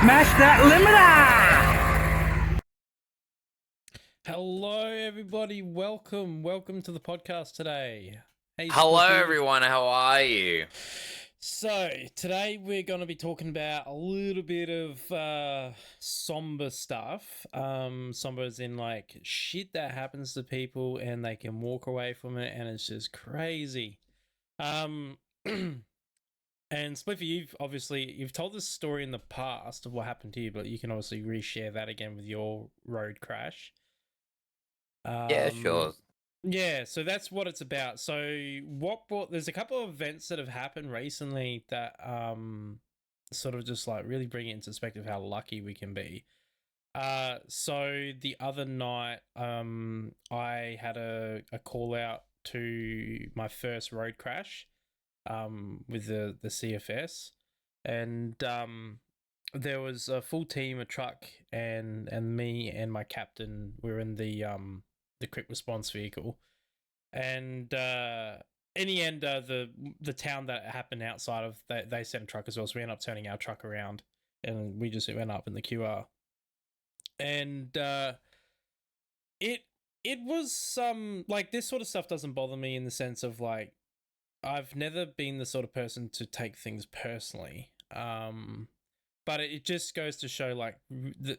Smash that limiter! Hello, everybody. Welcome to the podcast today. Hey, Hello, Spliffy. everyone. How are you? So today we're going to be talking about a little bit of somber stuff. Somber as in like shit that happens to people and they can walk away from it, and it's just crazy. And Spliffy, you've told this story in the past of what happened to you, but you can obviously reshare that again with your road crash. Yeah, sure. Yeah, so that's what it's about. So there's a couple of events that have happened recently that sort of just like really bring it into perspective how lucky we can be. So the other night I had a call out to my first road crash with the CFS, and there was a full team, a truck, and me and my captain. We were in the quick response vehicle, and in the end, the town that happened outside of they sent a truck as well, so we ended up turning our truck around, and we just went up in the QR, and it it was like this sort of stuff doesn't bother me in the sense of like I've never been the sort of person to take things personally. But it just goes to show like that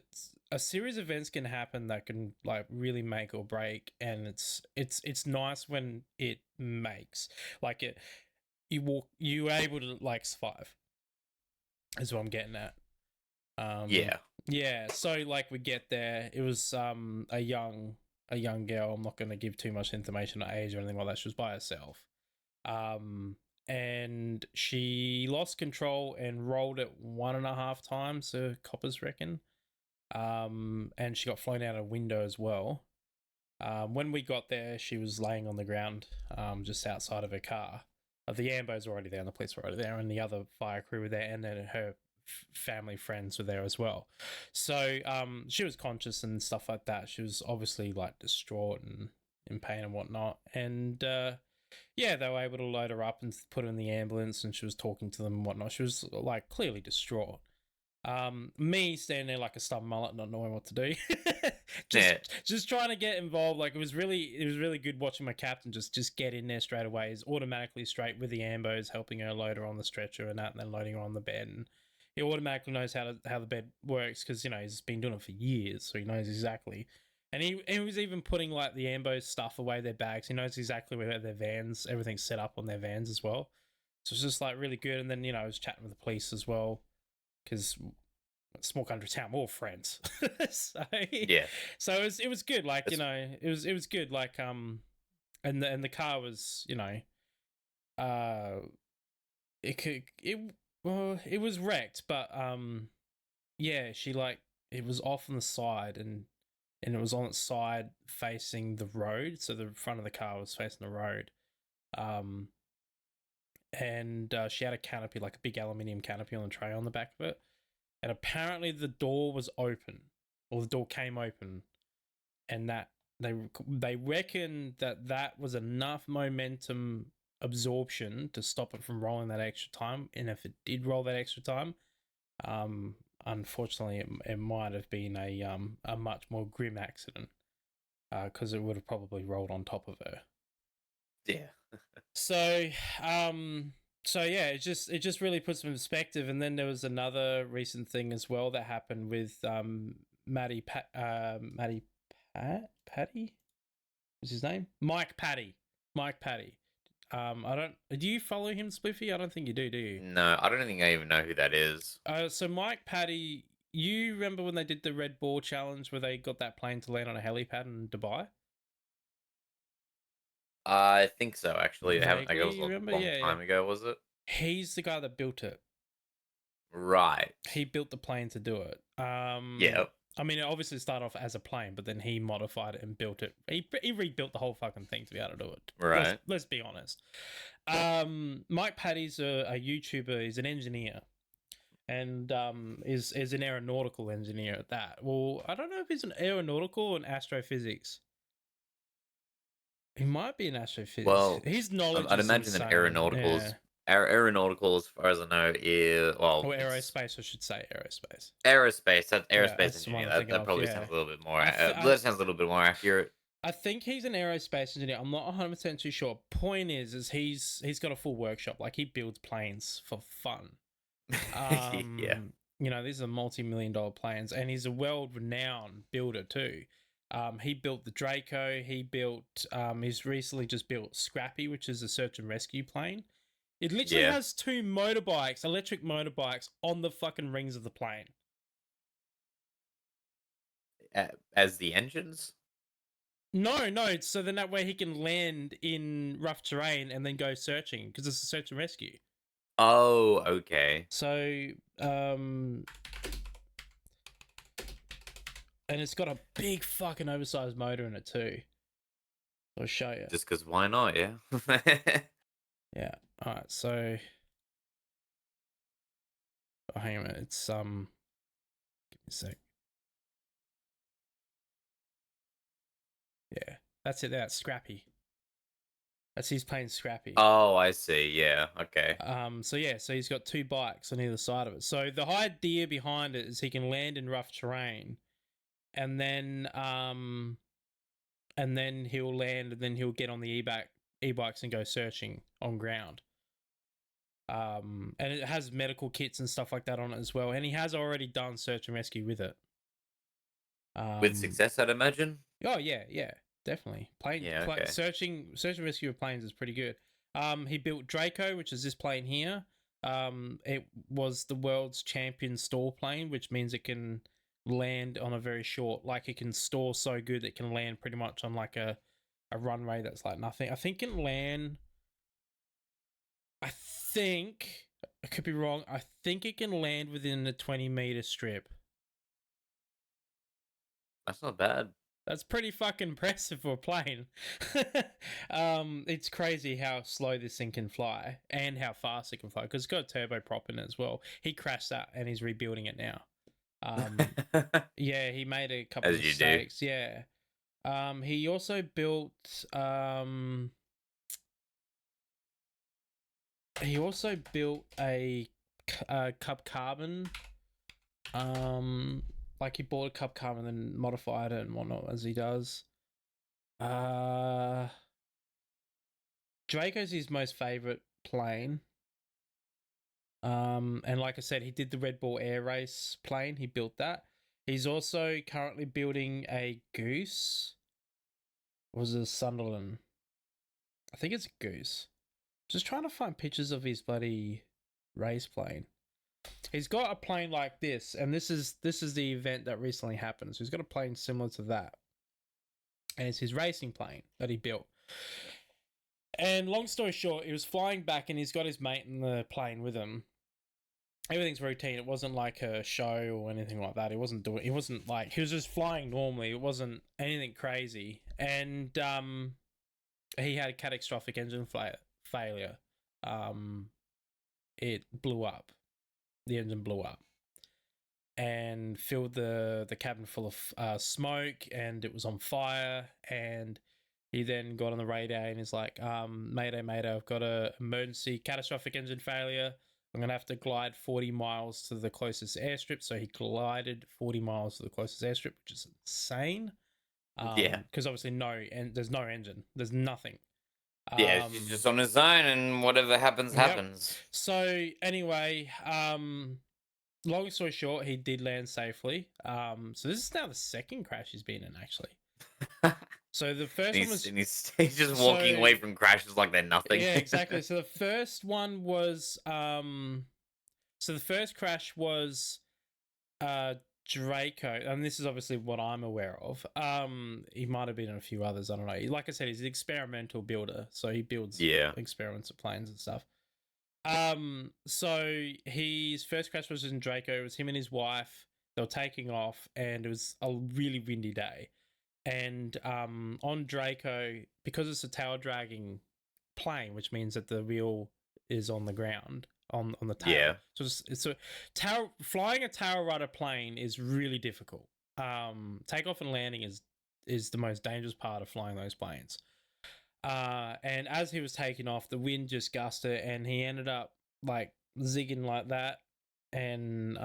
a series of events can happen that can like really make or break, and it's nice when it makes like it you're able to like survive is what I'm getting at. Yeah. Yeah, so like we get there, it was a young girl. I'm not going to give too much information on age or anything like that. She was by herself. And she lost control and rolled it 1.5 times, the coppers reckon. And she got flown out a window as well. When we got there, she was laying on the ground, just outside of her car. The ambos were already there, and the police were already there, and the other fire crew were there, and then her family friends were there as well. So, she was conscious and stuff like that. She was obviously like distraught and in pain and whatnot, and yeah, they were able to load her up and put her in the ambulance, and she was talking to them and whatnot. She was like clearly distraught. Me standing there like a stubborn mullet, not knowing what to do, just trying to get involved. Like it was really good watching my captain just get in there straight away. He's automatically straight with the ambos, helping her load her on the stretcher and that, and then loading her on the bed. And he automatically knows how the bed works because he's been doing it for years, so he knows exactly. And he was even putting like the Ambos stuff away, their bags. He knows exactly where their vans, everything's set up on their vans as well. So it's just like really good. And then I was chatting with the police as well because small country town, we're all friends. So Yeah. so it was good. Like it was good. Like and the car was it was wrecked, but yeah, she like it was off on the side and it was on its side facing the road, so the front of the car was facing the road. And she had a canopy, like a big aluminium canopy on the tray on the back of it, and apparently the door was open, or the door came open, and that they reckon that was enough momentum absorption to stop it from rolling that extra time, and if it did roll that extra time, unfortunately, it might have been a much more grim accident because it would have probably rolled on top of her. Yeah. So, so yeah, it just really puts some perspective. And then there was another recent thing as well that happened with Paddy. What's his name? Mike Paddy. Do you follow him, Spliffy? I don't think you do you? No, I don't think I even know who that is. So Mike Paddy, you remember when they did the Red Ball Challenge where they got that plane to land on a helipad in Dubai? I think so, actually. I haven't. Like, it was Vaguely a remember? long Yeah. time ago, was it? He's the guy that built it. Right. He built the plane to do it. Yeah. I mean, it obviously started off as a plane, but then he modified it and built it. He rebuilt the whole fucking thing to be able to do it. Right. Let's be honest. Mike Paddy's a YouTuber. He's an engineer, and is an aeronautical engineer at that. Well, I don't know if he's an aeronautical or an astrophysics. He might be an astrophysics. Well, his knowledge I'd is imagine insane. that aeronauticals Aeronautical, as far as I know, is Or it's aerospace, I should say, aerospace. aerospace. That Yeah, aerospace that's the one engineer. I'm That thinking that of. probably Yeah, sounds a little bit more. I, th- I, That sounds a little bit more accurate. I think he's an aerospace engineer. I'm not 100% too sure. Point is he's got a full workshop. Like he builds planes for fun. Yeah. You know, these are multi-million-dollar planes, and he's a world-renowned builder too. He built the Draco. He's recently just built Scrappy, which is a search and rescue plane. It literally Yeah. has two motorbikes, electric motorbikes, on the fucking rings of the plane. As the engines. No. So then that way he can land in rough terrain and then go searching because it's a search and rescue. Oh, okay. So, and it's got a big fucking oversized motor in it too. I'll show you. Just because why not? Yeah. Yeah. All right. So, hang on a minute. It's give me a sec. Yeah, that's it. That's Scrappy. That's his plane, Scrappy. Oh, I see. Yeah. Okay. So yeah, so he's got two bikes on either side of it. So the idea behind it is he can land in rough terrain, and then he'll land, and then he'll get on the e-bikes and go searching on ground. And it has medical kits and stuff like that on it as well. And he has already done search and rescue with it. With success, I'd imagine. Oh yeah, definitely. Yeah, okay. Search and rescue of planes is pretty good. He built Draco, which is this plane here. It was the world's champion store plane, which means it can land on a very short, like it can store so good it can land pretty much on like a runway that's like nothing. I think it can land. I think I could be wrong. I think it can land within the 20-meter strip. That's not bad. That's pretty fucking impressive for a plane. It's crazy how slow this thing can fly and how fast it can fly because it's got a turboprop in it as well. He crashed that and he's rebuilding it now. Yeah, he made a couple of mistakes. Yeah. He also built a Cub Carbon. Like he bought a Cub Carbon and then modified it and whatnot as he does. Draco's his most favorite plane. And like I said, he did the Red Bull Air Race plane. He built that. He's also currently building a Goose. Or was it a Sunderland? I think it's a Goose. Just trying to find pictures of his bloody race plane. He's got a plane like this, and this is the event that recently happened. So he's got a plane similar to that, and it's his racing plane that he built. And long story short, he was flying back, and he's got his mate in the plane with him. Everything's routine. It wasn't like a show or anything like that. He was just flying normally. It wasn't anything crazy, and he had a catastrophic engine failure. It blew up. The engine blew up and filled the cabin full of smoke, and it was on fire. And he then got on the radar and he's like, mayday, I've got a emergency catastrophic engine failure. I'm going to have to glide 40 miles to the closest airstrip. So he glided 40 miles to the closest airstrip, which is insane. Yeah. Because obviously there's no engine. There's nothing. Yeah, he's just on his own, and whatever happens, happens. So anyway, long story short, he did land safely. So this is now the second crash he's been in, actually. So the first one was he's just walking away from crashes like they're nothing. Yeah, exactly. So the first one was so the first crash was Draco, and this is obviously what I'm aware of. He might have been in a few others. I don't know. Like I said, he's an experimental builder, so he builds experiments of planes and stuff. So his first crash was in Draco. It was him and his wife. They were taking off, and it was a really windy day. And on Draco, because it's a tail dragging plane, which means that the wheel is on the ground on the tail. Yeah. So it's a tail. Flying a tail rudder plane is really difficult. Takeoff and landing is the most dangerous part of flying those planes. And as he was taking off, the wind just gusted, and he ended up like zigging like that, and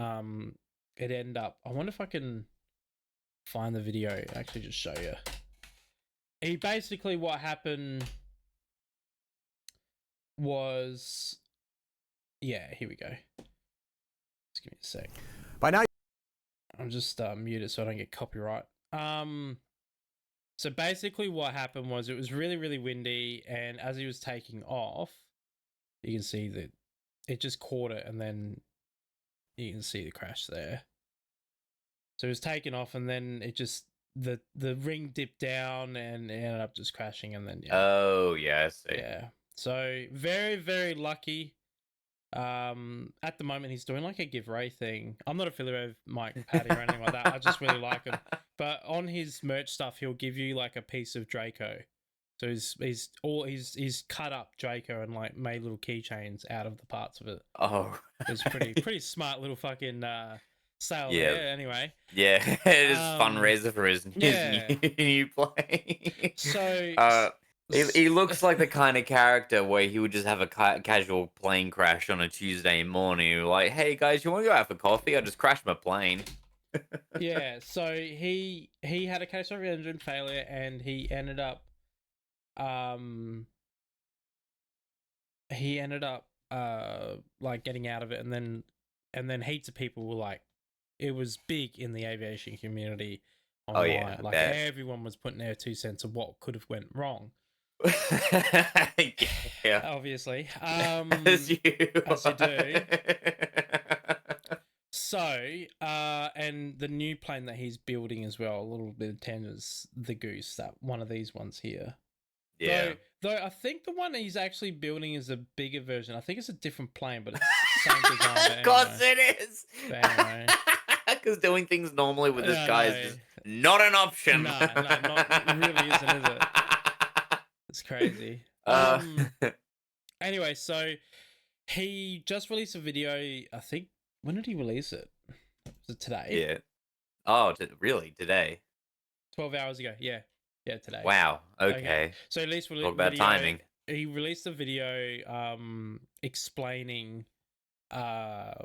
it ended up. I wonder if I can find the video. Actually, just show you. He basically what happened was, yeah, here we go. Just give me a sec. By now, I'm just muted so I don't get copyright. So basically what happened was it was really, really windy, and as he was taking off, you can see that it just caught it, and then you can see the crash there. So it was taking off, and then it just the ring dipped down and it ended up just crashing, and then Oh, yeah, I see. yeah. So very, very lucky. At the moment he's doing like a give Ray thing. I'm not affiliated with Mike Patty or anything like that. I just really like him. But on his merch stuff, he'll give you like a piece of Draco. So he's cut up Draco and like made little keychains out of the parts of it. Oh. It's pretty smart little fucking sale Yeah. there. Anyway. Yeah, it is fundraiser for his yeah. new play. So he looks like the kind of character where he would just have a casual plane crash on a Tuesday morning. Like, hey guys, you want to go out for coffee? I just crashed my plane. yeah, so he had a catastrophic engine failure, and he ended up like getting out of it, and then heaps of people were like, it was big in the aviation community online. Oh yeah, like bet. everyone was putting their 2 cents of what could have went wrong. Yeah, Obviously. as you do. So, and the new plane that he's building as well, a little bit of tangents, the Goose, that one of these ones here. Yeah. Though I think the one he's actually building is a bigger version. I think it's a different plane, but it's the same design. Of course it is. Anyway. Because doing things normally with this No, guy no. is just not an option. No, it really isn't, is it? It's crazy. Anyway, so he just released a video. I think, when did he release it? Was it today? Yeah. Oh, really? Today? 12 hours ago. Yeah, today. Wow. Okay. So at least Talk about timing. He released a video explaining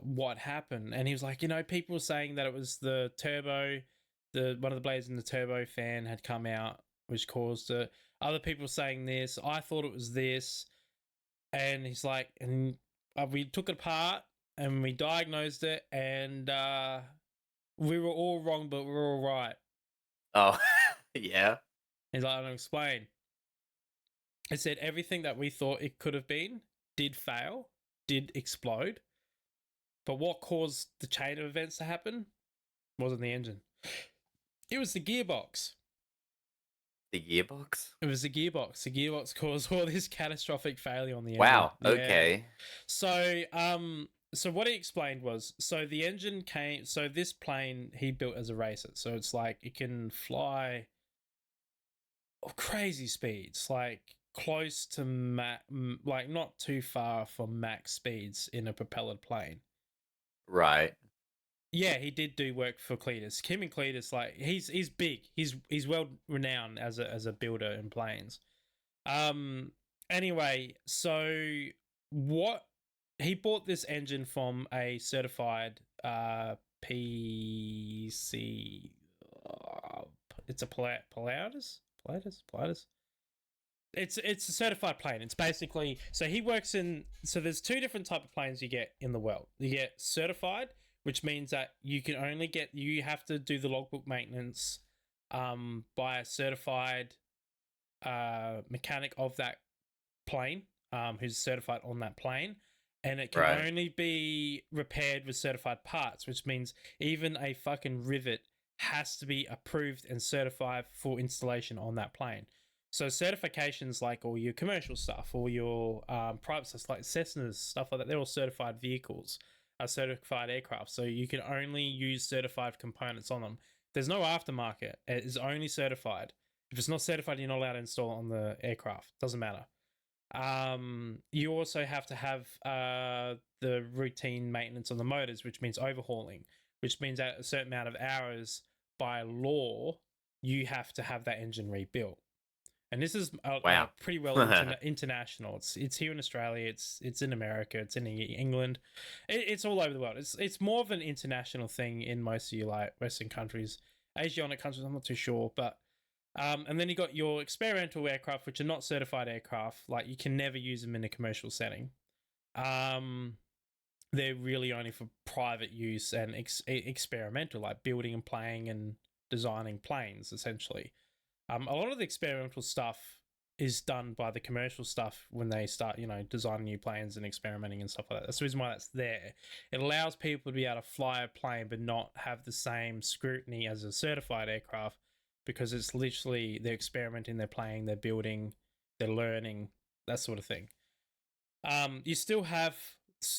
what happened, and he was like, people were saying that it was the turbo, one of the blades in the turbo fan had come out, which caused it. Other people saying this. I thought it was this, and he's like, and we took it apart and we diagnosed it, and we were all wrong, but we're all right. Oh, yeah. He's like, I don't explain. It said everything that we thought it could have been did fail, did explode. But what caused the chain of events to happen wasn't the engine. It was the gearbox. The gearbox? It was the gearbox. The gearbox caused all this catastrophic failure on the engine. Wow. Yeah. Okay. So, so what he explained was, so the engine came. So this plane he built as a racer. So it's like it can fly crazy speeds, like close to like not too far from max speeds in a propellered plane. Right. Yeah, he did do work for Cletus. Kim and Cletus, like he's big. He's well renowned as a builder in planes. Anyway, so what he bought this engine from a certified PC. It's a Pilatus. It's a certified plane. It's basically, so he works in, so there's two different type of planes you get in the world. You get certified, which means that you have to do the logbook maintenance by a certified mechanic of that plane, who's certified on that plane, and it can only be repaired with certified parts, which means even a fucking rivet has to be approved and certified for installation on that plane. So certifications like all your commercial stuff, all your private stuff like Cessnas, stuff like that, they're all certified vehicles, certified aircraft. So you can only use certified components on them. There's no aftermarket. It is only certified. If it's not certified, you're not allowed to install it on the aircraft. Doesn't matter. You also have to have the routine maintenance on the motors, which means overhauling, which means at a certain amount of hours by law, you have to have that engine rebuilt. And this is Wow. pretty well international. It's here in Australia. It's in America. It's in England. It's all over the world. It's more of an international thing in most of your like Western countries, Asiatic countries. I'm not too sure, but and then you got your experimental aircraft, which are not certified aircraft. Like you can never use them in a commercial setting. They're really only for private use and experimental, like building and playing and designing planes, essentially. A lot of the experimental stuff is done by the commercial stuff when they start, designing new planes and experimenting and stuff like that. That's the reason why that's there. It allows people to be able to fly a plane but not have the same scrutiny as a certified aircraft, because it's literally they're experimenting, they're playing, they're building, they're learning, that sort of thing. You still have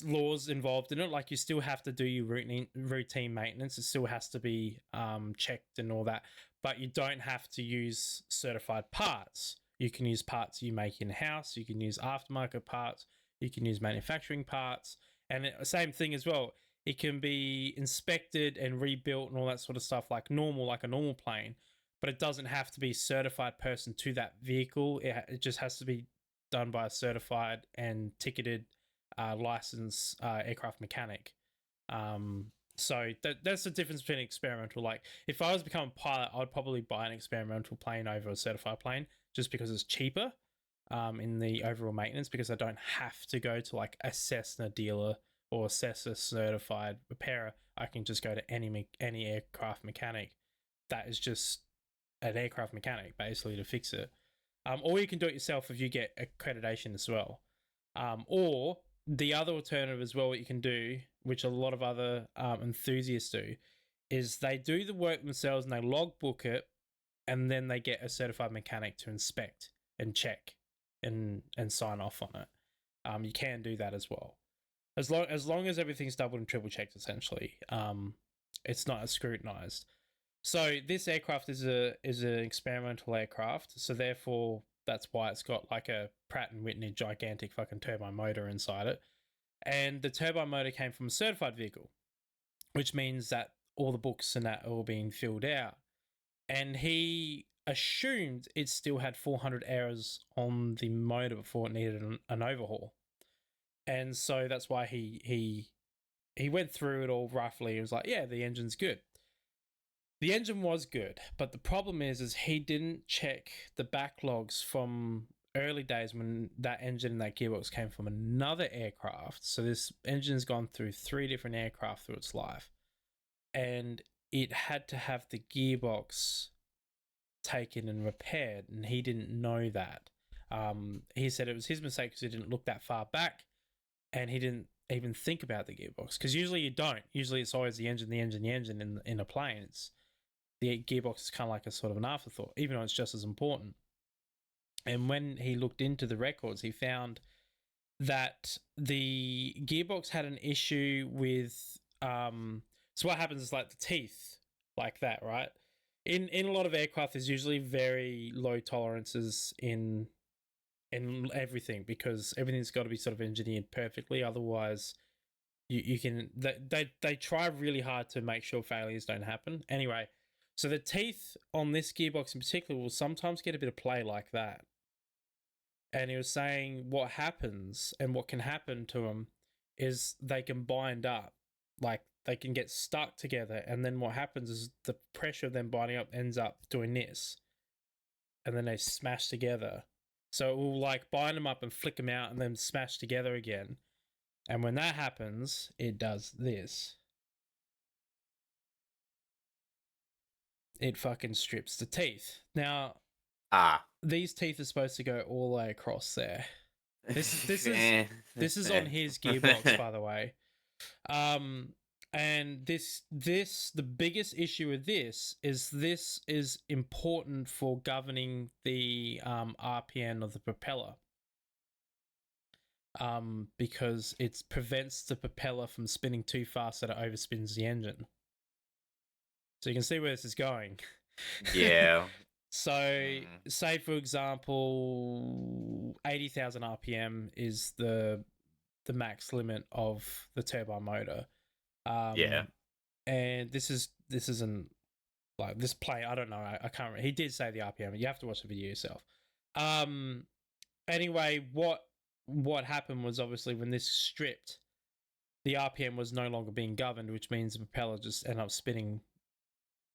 laws involved in it, like you still have to do your routine maintenance. It still has to be checked and all that, but you don't have to use certified parts. You can use parts you make in-house, you can use aftermarket parts, you can use manufacturing parts, and same thing as well. It can be inspected and rebuilt and all that sort of stuff like a normal plane, but it doesn't have to be certified person to that vehicle. It just has to be done by a certified and ticketed licensed aircraft mechanic. So that's the difference between experimental. Like if I was to become a pilot, I'd probably buy an experimental plane over a certified plane just because it's cheaper in the overall maintenance, because I don't have to go to like a Cessna dealer or a Cessna certified repairer. I can just go to any aircraft mechanic that is just an aircraft mechanic basically to fix it. Or you can do it yourself if you get accreditation as well. Or the other alternative as well, what you can do, which a lot of other enthusiasts do, is they do the work themselves and they logbook it, and then they get a certified mechanic to inspect and check and sign off on it. You can do that as well, as long as everything's double and triple checked. Essentially, it's not as scrutinized. So this aircraft is an experimental aircraft, so therefore that's why it's got like a Pratt and Whitney gigantic fucking turbine motor inside it. And the turbine motor came from a certified vehicle, which means that all the books and that are all being filled out. And he assumed it still had 400 errors on the motor before it needed an overhaul. And so that's why he went through it all roughly. He was like, yeah, the engine's good. The engine was good, but the problem is he didn't check the backlogs from early days when that engine and that gearbox came from another aircraft. So this engine's gone through 3 different aircraft through its life, and it had to have the gearbox taken and repaired, and he didn't know that. He said it was his mistake because he didn't look that far back, and he didn't even think about the gearbox, because usually you don't. Usually it's always the engine in a plane. It's the gearbox is kind of like a sort of an afterthought, even though it's just as important. And when he looked into the records, he found that the gearbox had an issue with. So what happens is like the teeth, like that, right? In a lot of aircraft, there's usually very low tolerances in everything, because everything's got to be sort of engineered perfectly. Otherwise, you can they try really hard to make sure failures don't happen. Anyway. So the teeth on this gearbox in particular will sometimes get a bit of play like that. And he was saying what happens and what can happen to them is they can bind up, like they can get stuck together. And then what happens is the pressure of them binding up ends up doing this. And then they smash together. So it will like bind them up and flick them out and then smash together again. And when that happens, it does this. It fucking strips the teeth. Now, these teeth are supposed to go all the way across there. This is on his gearbox, by the way. And the biggest issue with this is important for governing the RPM of the propeller. Because it prevents the propeller from spinning too fast that it overspins the engine. So you can see where this is going. Yeah. So, say for example, 80,000 RPM is the max limit of the turbine motor. Yeah. And this isn't like this plane. I don't know. I can't remember. He did say the RPM. You have to watch the video yourself. Um. Anyway, what happened was obviously when this stripped, the RPM was no longer being governed, which means the propeller just ended up spinning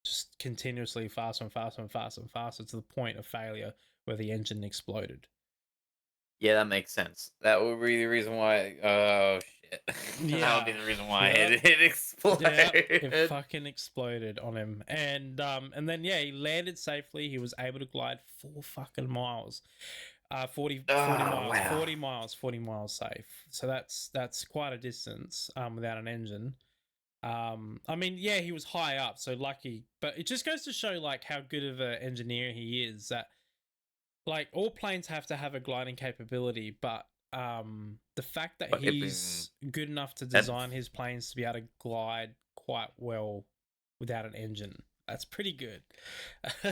just continuously faster and faster and faster and faster to the point of failure where the engine exploded. Yeah, that makes sense. That would be the reason why. Oh shit! That would be Yeah. the reason why Yep. it Yeah, it exploded. fucking exploded on him, and then yeah, he landed safely. He was able to glide 4 fucking miles, 40 Oh miles, wow. 40 miles safe. So that's quite a distance, without an engine. I mean, yeah, he was high up, so lucky, but it just goes to show like how good of an engineer he is. That like all planes have to have a gliding capability, but the fact that But it, he's good enough to that, design his planes to be able to glide quite well without an engine, that's pretty good.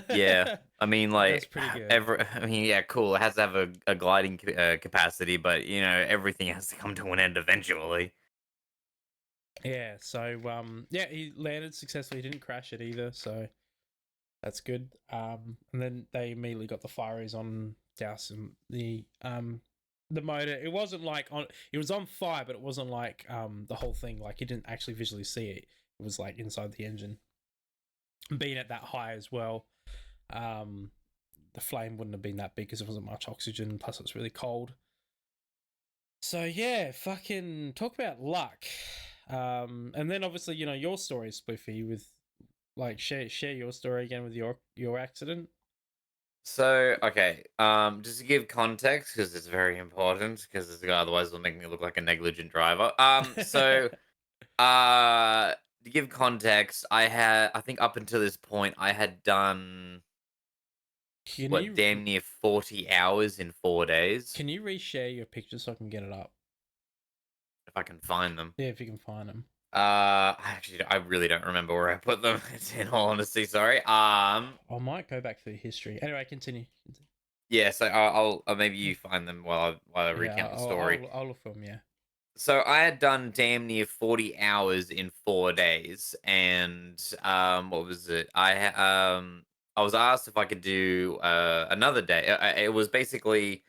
yeah, I mean, That's like pretty good. I mean, yeah, cool. It has to have a gliding capacity, but you know, everything has to come to an end eventually. Yeah, so yeah, he landed successfully. He didn't crash it either, so that's good. And then they immediately got the fireys on dousing the motor. It wasn't like on. It was on fire, but it wasn't like the whole thing. Like you didn't actually visually see it. It was like inside the engine. Being at that high as well, um, the flame wouldn't have been that big because there wasn't much oxygen. Plus, it was really cold. So yeah, fucking talk about luck. And then obviously your story, Spliffy, with like share your story again with your accident. So, okay, just to give context, because it's very important, because otherwise it'll make me look like a negligent driver. To give context, I think up until this point, I had done Can what, you damn near 40 hours in 4 days, can you reshare your picture so I can get it up? if I can find them. Yeah, if you can find them. Actually, I really don't remember where I put them. In all honesty, sorry. I might go back through history. Anyway, continue. Yeah. So maybe you find them while I Yeah, recount the story. I'll look for them. Yeah, So I had done damn near 40 hours in 4 days, and what was it? I was asked if I could do another day. It was basically,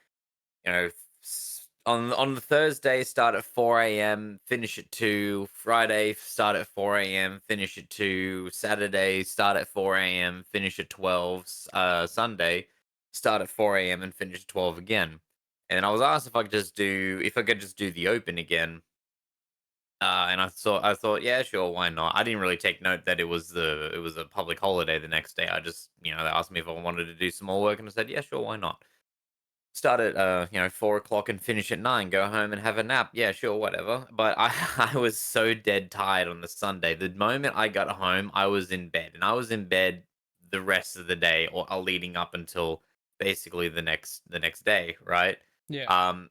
you know, on the Thursday, start at 4 a.m., finish at 2. Friday, start at 4 a.m., finish at 2. Saturday, start at 4 a.m., finish at 12. Sunday, start at 4 a.m. and finish at 12 again. And I was asked if I could just do the open again. And I thought, yeah, sure, why not? I didn't really take note that it was a public holiday the next day. I just, they asked me if I wanted to do some more work, and I said, yeah, sure, why not? Start at 4 o'clock and finish at 9. Go home and have a nap. Yeah, sure, whatever. But I I was so dead tired on the Sunday. The moment I got home, I was in bed, and I was in bed the rest of the day, or leading up until basically the next day, right? yeah,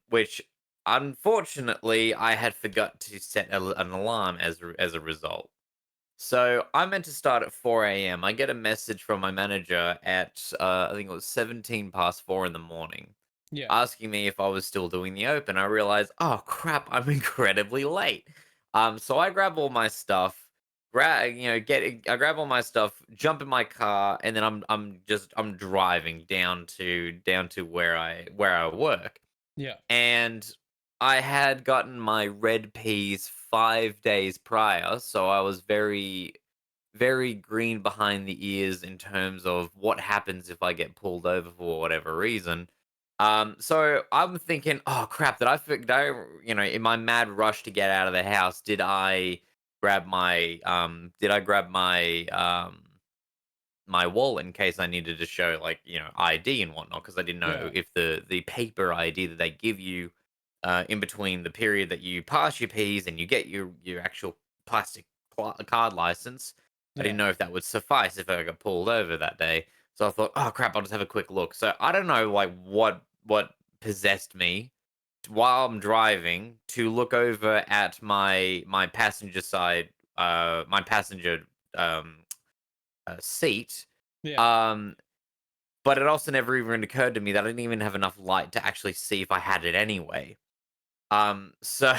Which unfortunately I had forgot to set an alarm as a result. So I meant to start at 4 a.m. I get a message from my manager at I think it was 17 past 4 in the morning, yeah, asking me if I was still doing the open. I realized, oh crap, I'm incredibly late. So I grab all my stuff, I grab all my stuff, jump in my car, and then I'm driving down to where I work. yeah, And I had gotten my red peas 5 days prior, so I was very, very green behind the ears in terms of what happens if I get pulled over for whatever reason. So I'm thinking, oh crap, in my mad rush to get out of the house, did I grab my wallet in case I needed to show, like, ID and whatnot, because I didn't know yeah, if the paper ID that they give you in between the period that you pass your P's and you get your actual plastic card license. I yeah, didn't know if that would suffice if I got pulled over that day. So I thought, oh crap, I'll just have a quick look. So I don't know, like, what possessed me while I'm driving to look over at my passenger side, my passenger um seat. yeah, Um, but it also never even occurred to me that I didn't even have enough light to actually see if I had it anyway. So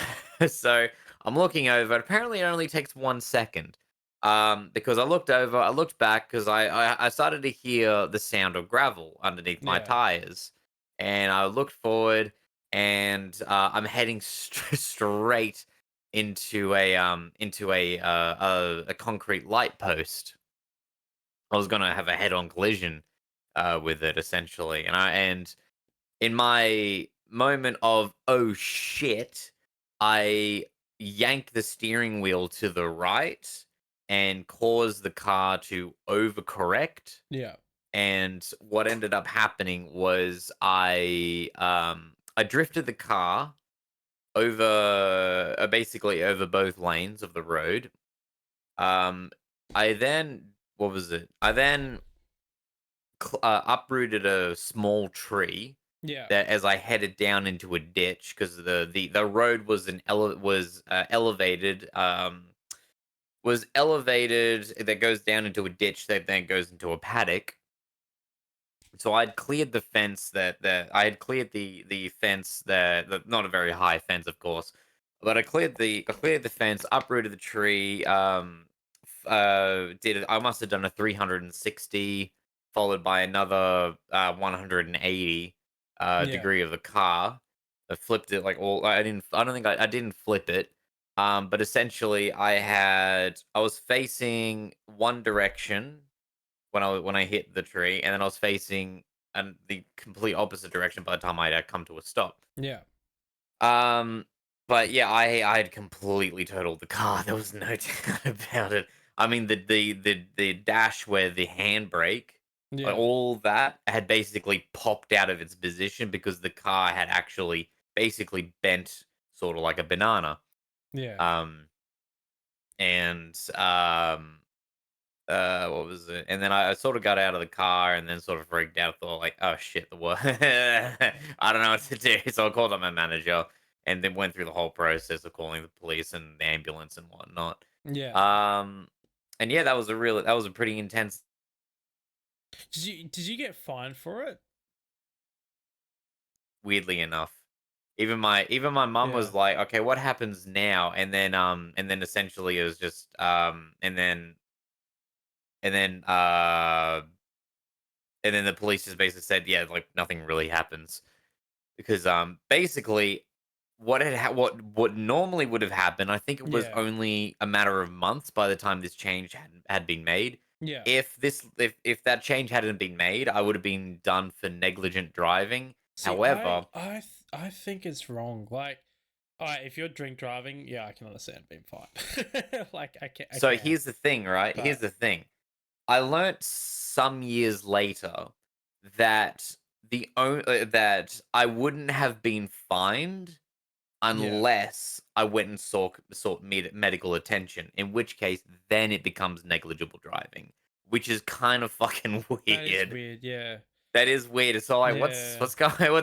so I'm looking over. Apparently, it only takes 1 second. Because I looked over, I looked back, because I started to hear the sound of gravel underneath my yeah, tires. and I looked forward, and I'm heading straight into a concrete light post. I was gonna have a head-on collision with it essentially, and in my moment of oh shit, I yanked the steering wheel to the right and caused the car to overcorrect. Yeah. And what ended up happening was I drifted the car over basically over both lanes of the road. Um, I then what was it? I then uprooted a small tree Yeah. that as I headed down into a ditch because the road was elevated that goes down into a ditch that then goes into a paddock. So I'd cleared the fence that I had cleared the fence not a very high fence, of course, but I cleared the fence, uprooted the tree, I must have done a 360 followed by another 180 Yeah. degree of the car. I flipped it like all I don't think I didn't flip it. But essentially I was facing one direction when I hit the tree, and then I was facing the complete opposite direction by the time I'd come to a stop. Yeah. Um, but yeah, I had completely totaled the car. There was no doubt about it. I mean, the dash where the handbrake, like, Yeah. all that had basically popped out of its position because the car had actually basically bent, sort of like a banana. Yeah. Um, and what was it? And then I sort of got out of the car and then sort of freaked out. Thought like, oh shit, the what? I don't know what to do. So I called up my manager and then went through the whole process of calling the police and the ambulance and whatnot. Yeah. Um, and yeah, that was a pretty intense. Did you get fined for it? Weirdly enough, even my mom Yeah. was like, okay, what happens now? And then essentially it was just and then and then the police just basically said, yeah, like nothing really happens because basically what normally would have happened, I think it was Yeah. only a matter of months by the time this change had been made. Yeah. If that change hadn't been made, I would have been done for negligent driving. See, However, I think it's wrong. Like, alright, if you're drink driving, yeah, I can understand being fined. Like, I so can, here's the thing, right? Here's but the thing. I learnt some years later that that I wouldn't have been fined yeah, unless I went and sought medical attention, in which case then it becomes negligible driving, which is kind of fucking that is weird. weird. Yeah, That is weird. It's all like, yeah, what's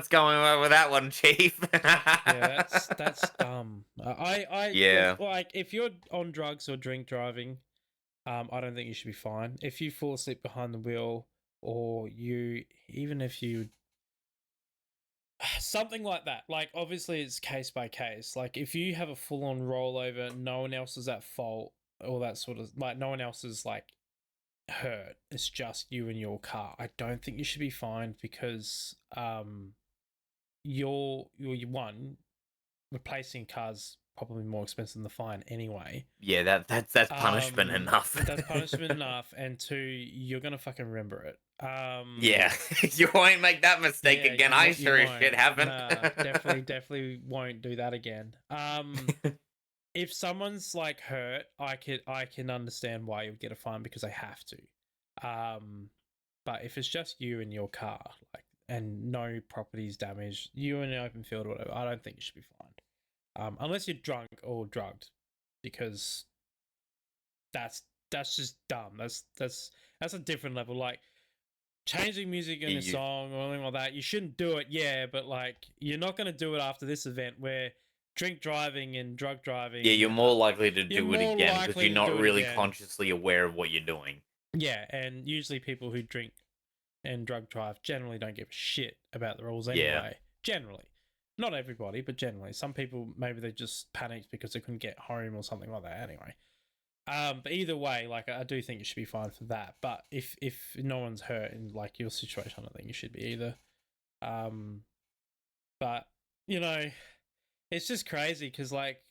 going on with that one, Chief? yeah. That's dumb. Yeah, like if you're on drugs or drink driving, I don't think you should be fined. If you fall asleep behind the wheel, or even if you something like that. Like obviously it's case by case. Like if you have a full on rollover, no one else is at fault, all that sort of like no one else is like hurt. It's just you and your car. I don't think you should be fined because you're one replacing cars probably more expensive than the fine anyway. yeah. That's punishment enough. That's punishment enough, and two, you're gonna fucking remember it. Yeah, you won't make that mistake Yeah, again. I you sure as won't. shit haven't. Nah, definitely won't do that again. If someone's like hurt, I can understand why you would get a fine because they have to. But if it's just you and your car, like, and no property's damaged, you in an open field or whatever, I don't think you should be fined. Unless you're drunk or drugged, because that's that's just dumb. That's a different level. Like changing music in a you, song or anything like that, you shouldn't do it, yeah, but like you're not going to do it after this event where drink driving and drug yeah, driving, you're more likely to you're do it more again because likely you're to do not it really again. consciously aware of what you're doing. Yeah, and usually people who drink and drug drive generally don't give a shit about the rules Yeah. anyway. Generally. Not everybody, but generally. Some people, maybe they just panicked because they couldn't get home or something like that anyway. But either way, like I do think you should be fine for that. But if no one's hurt in like your situation, I don't think you should be either. But you know, it's just crazy because like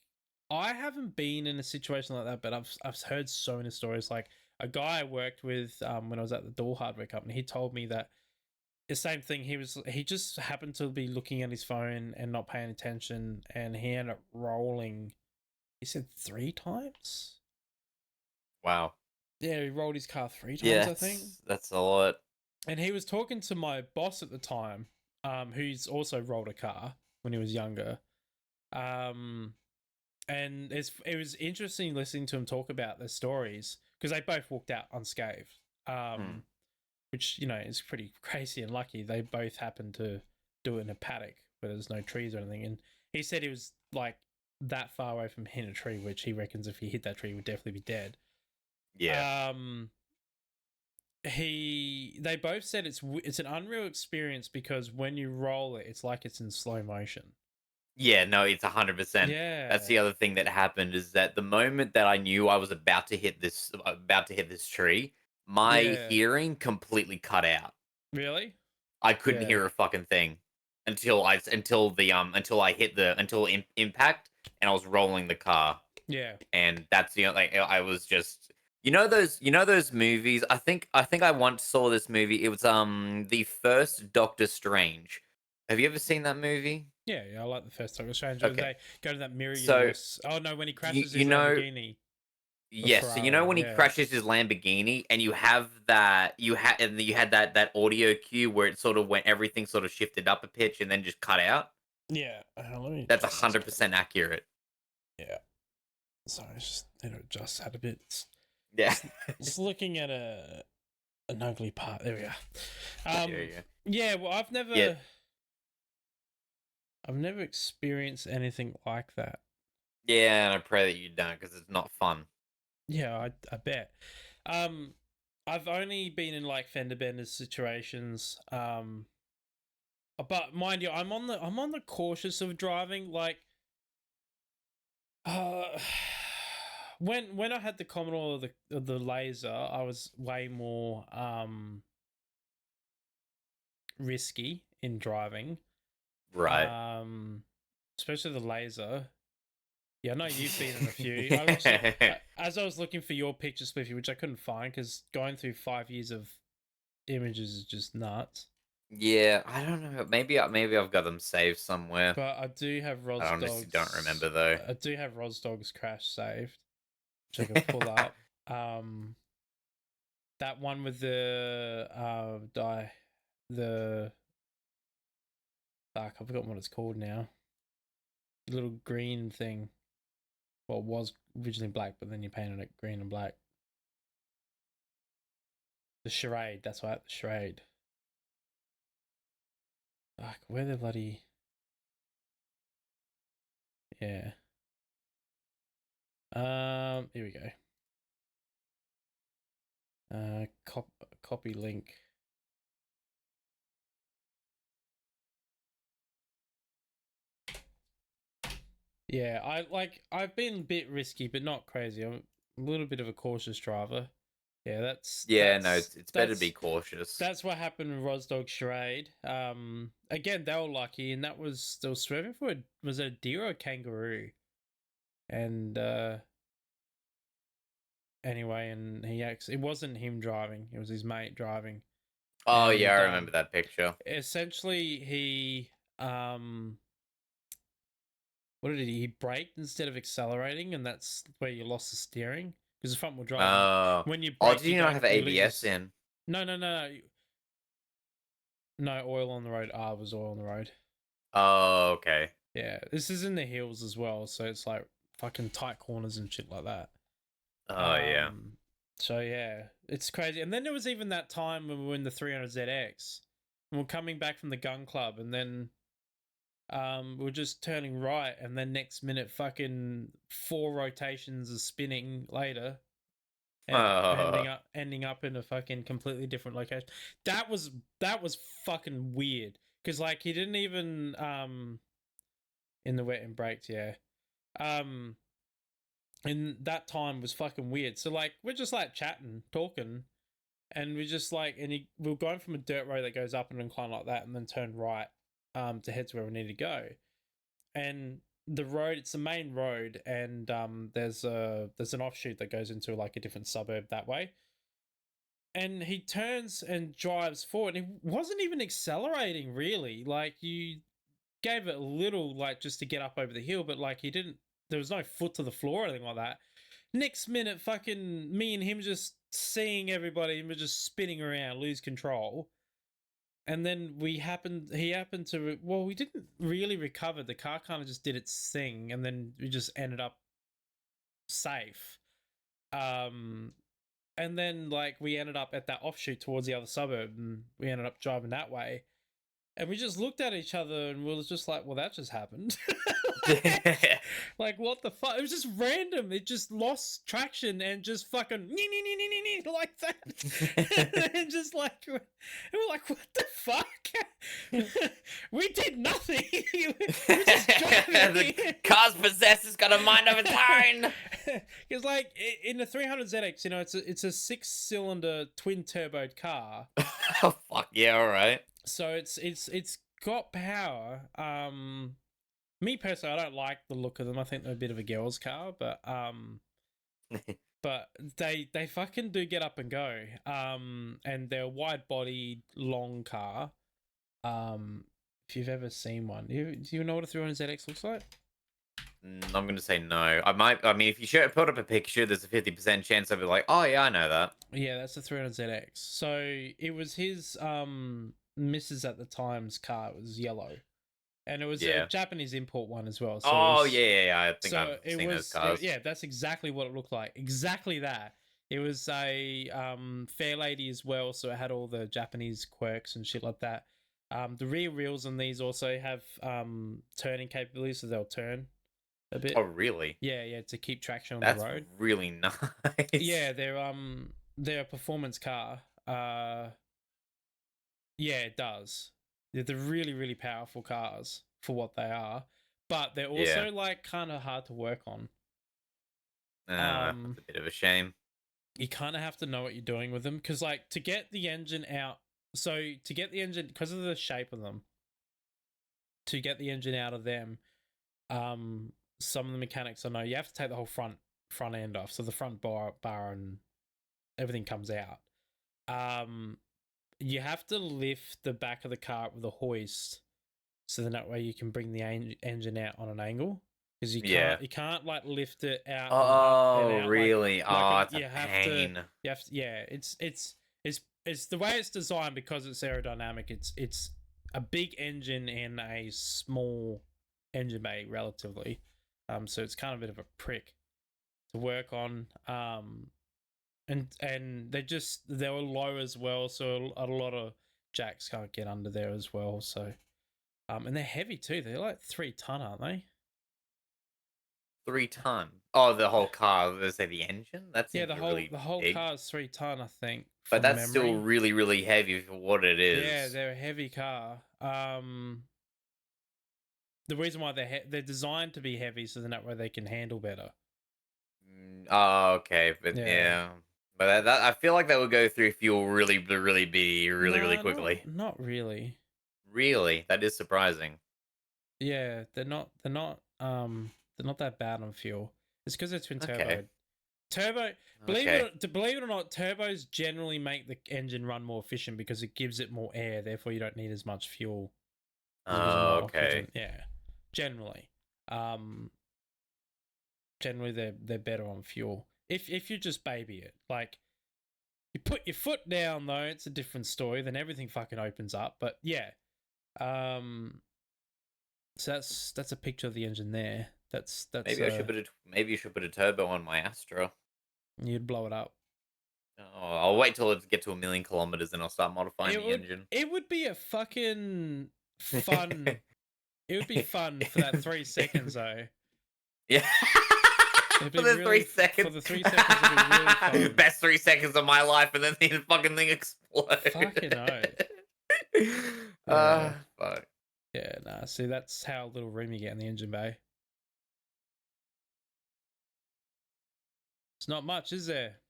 I haven't been in a situation like that, but I've heard so many stories. Like a guy I worked with when I was at the door hardware company, he told me that the same thing. He just happened to be looking at his phone and not paying attention, and he ended up rolling. He said 3 times. Wow. Yeah, he rolled his car 3 times, Yeah, I think. that's a lot. And he was talking to my boss at the time, who's also rolled a car when he was younger. Um, and it was interesting listening to him talk about their stories because they both walked out unscathed. Hmm. Which is pretty crazy and lucky. They both happened to do it in a paddock where there's no trees or anything. And he said he was like that far away from hitting a tree, which he reckons if he hit that tree, he would definitely be dead. Yeah. They both said it's an unreal experience because when you roll it, it's like it's in slow motion. Yeah, no, it's 100%. That's Yeah. the other thing that happened is that the moment that I knew I was about to hit this tree, my Yeah. hearing completely cut out. Really? I couldn't Yeah. hear a fucking thing until I hit the impact and I was rolling the car. Yeah. And that's like I was just those movies. I think I once saw this movie. It was the first Doctor Strange. Have you ever seen that movie? Yeah, yeah, I like the first Doctor Strange. Okay. They go to that mirror So universe. Oh no, when he you crashes you his know Lamborghini or yes, so Ferrari. when he Yeah. crashes his Lamborghini and you had that audio cue where it sort of went everything sort of shifted up a pitch and then just cut out. Yeah. Let me That's adjust this. 100% accurate. Yeah. Sorry, it's just adjust that a bit. Yeah. It's looking at an ugly part. There we go. Yeah. Yeah. Well, Yeah. I've never experienced anything like that. Yeah, and I pray that you don't because it's not fun. Yeah, I bet. Um, I've only been in like fender benders situations. But mind you, I'm on the cautious of driving. Like, uh, when I had the Commodore the Laser, I was way more risky in driving. Right. Especially the Laser. Yeah, I know you've been in a few. I was as I was looking for your picture, Spliffy, which I couldn't find because going through 5 years of images is just nuts. Yeah, I don't know. Maybe I've got them saved somewhere. But I do have I honestly don't remember though. Rosdog's crash saved, which I can pull up. That one with the fuck, I forgot what it's called now. The little green thing. Well, it was originally black, but then you painted it green and black. The charade, that's right, the charade. Fuck, where the bloody yeah. Here we go. Copy link. Yeah, I've been a bit risky, but not crazy. I'm a little bit of a cautious driver. Yeah, Yeah, no, it's better to be cautious. that's what happened with Rosdog Charade. Again, they were lucky, and they were swerving for was it a deer or a kangaroo? And anyway, and it wasn't him driving; it was his mate driving. Oh yeah, And I remember that picture. essentially, he what did he braked instead of accelerating, and that's where you lost the steering because the front wheel drive. Oh, When you oh, brake, did you not have you lose ABS in? no. No oil on the road. Was oil on the road. Oh, okay. Yeah, this is in the hills as well, so it's like fucking tight corners and shit like that. Oh yeah. So yeah, it's crazy. And then there was even that time when we were in the 300ZX, and we're coming back from the gun club, and then we're just turning right, and then next minute, fucking 4 rotations of spinning later, ending up in a fucking completely different location. That was fucking weird because like he didn't even in the wet and brakes, yeah. Um, and that time was fucking weird. So like we're just like chatting, talking, and we just like, we were going from a dirt road that goes up an incline like that, and then turn right, to head to where we need to go. And the road, it's the main road, and there's an offshoot that goes into like a different suburb that way. And he turns and drives forward. And he wasn't even accelerating really. Like you gave it a little, like just to get up over the hill, but like he didn't. There was no foot to the floor or anything like that. Next minute, fucking me and him just seeing everybody, and we're just spinning around, lose control. And then he happened to, well, we didn't really recover. The car kind of just did its thing, and then we just ended up safe. And then like we ended up at that offshoot towards the other suburb, and we ended up driving that way. And we just looked at each other, and we was just like, well, that just happened. Like, what the fuck? It was just random. It just lost traction and just fucking like that. And just like, and we're like, what the fuck? We did nothing. We're just driving. The car's possessor's got a mind of its own. Because like in the 300ZX, you know, it's a 6-cylinder twin turboed car. Oh fuck yeah! All right. So it's got power. Me personally, I don't like the look of them. I think they're a bit of a girl's car, but but they fucking do get up and go. And they're a wide-bodied, long car. If you've ever seen one, do you know what a 300ZX looks like? I'm gonna say no. I might. I mean, if you put up a picture, there's a 50% chance I'll be like, oh yeah, I know that. Yeah, that's the 300ZX. So it was his Mrs. at the time's car. It was yellow. And it was a Japanese import one as well. So oh, was, yeah. I think I've seen those cars. Yeah, that's exactly what it looked like. Exactly that. It was a fair lady as well, so it had all the Japanese quirks and shit like that. The rear wheels on these also have turning capabilities, so they'll turn a bit. Oh, really? Yeah, to keep traction on That's the road. really nice. Yeah, they're a performance car. Yeah, it does. They're really, really powerful cars for what they are, but they're also like kind of hard to work on. That's a bit of a shame. You kind of have to know what you're doing with them, because like to get the engine out, so to get the engine, because of the shape of them, to get the engine out of them, some of the mechanics I know, you have to take the whole front end off, so the front bar and everything comes out. You have to lift the back of the car up with a hoist, so then that way you can bring the engine out on an angle. Because you can't like lift it out. Oh, out, really? Like, it's a pain. It's the way it's designed, because it's aerodynamic. It's a big engine in a small engine bay, relatively. So it's kind of a bit of a prick to work on. And they were low as well, so a lot of jacks can't get under there as well. So, and they're heavy too. They're like 3 ton, aren't they? 3 ton. Oh, the whole car. Let's say the engine. That's the whole big. car is 3 ton, I think. But that's still really, really heavy for what it is. Yeah, they're a heavy car. The reason why they're designed to be heavy, so then that way they can handle better. Oh, okay, but yeah. But that I feel like that would go through fuel really quickly. Not really. Really, that is surprising. Yeah, they're not that bad on fuel. It's because they're twin turbo. Okay. Believe it or not, turbos generally make the engine run more efficient because it gives it more air. Therefore, you don't need as much fuel. Oh, okay. Yeah, generally. Generally they're better on fuel. If you just baby it, like you put your foot down though, it's a different story. Then everything fucking opens up. But yeah, so that's a picture of the engine there. That's maybe you should put a turbo on my Astra. You'd blow it up. Oh, I'll wait till it gets to 1,000,000 kilometers and I'll start modifying the engine. It would be a fucking fun. It would be fun for that 3 seconds though. Yeah. For the 3 seconds. For the 3 seconds, it'd be really fun. Best 3 seconds of my life, and then the fucking thing explodes. Fucking fuck. Yeah, nah. See, that's how little room you get in the engine bay. It's not much, is there?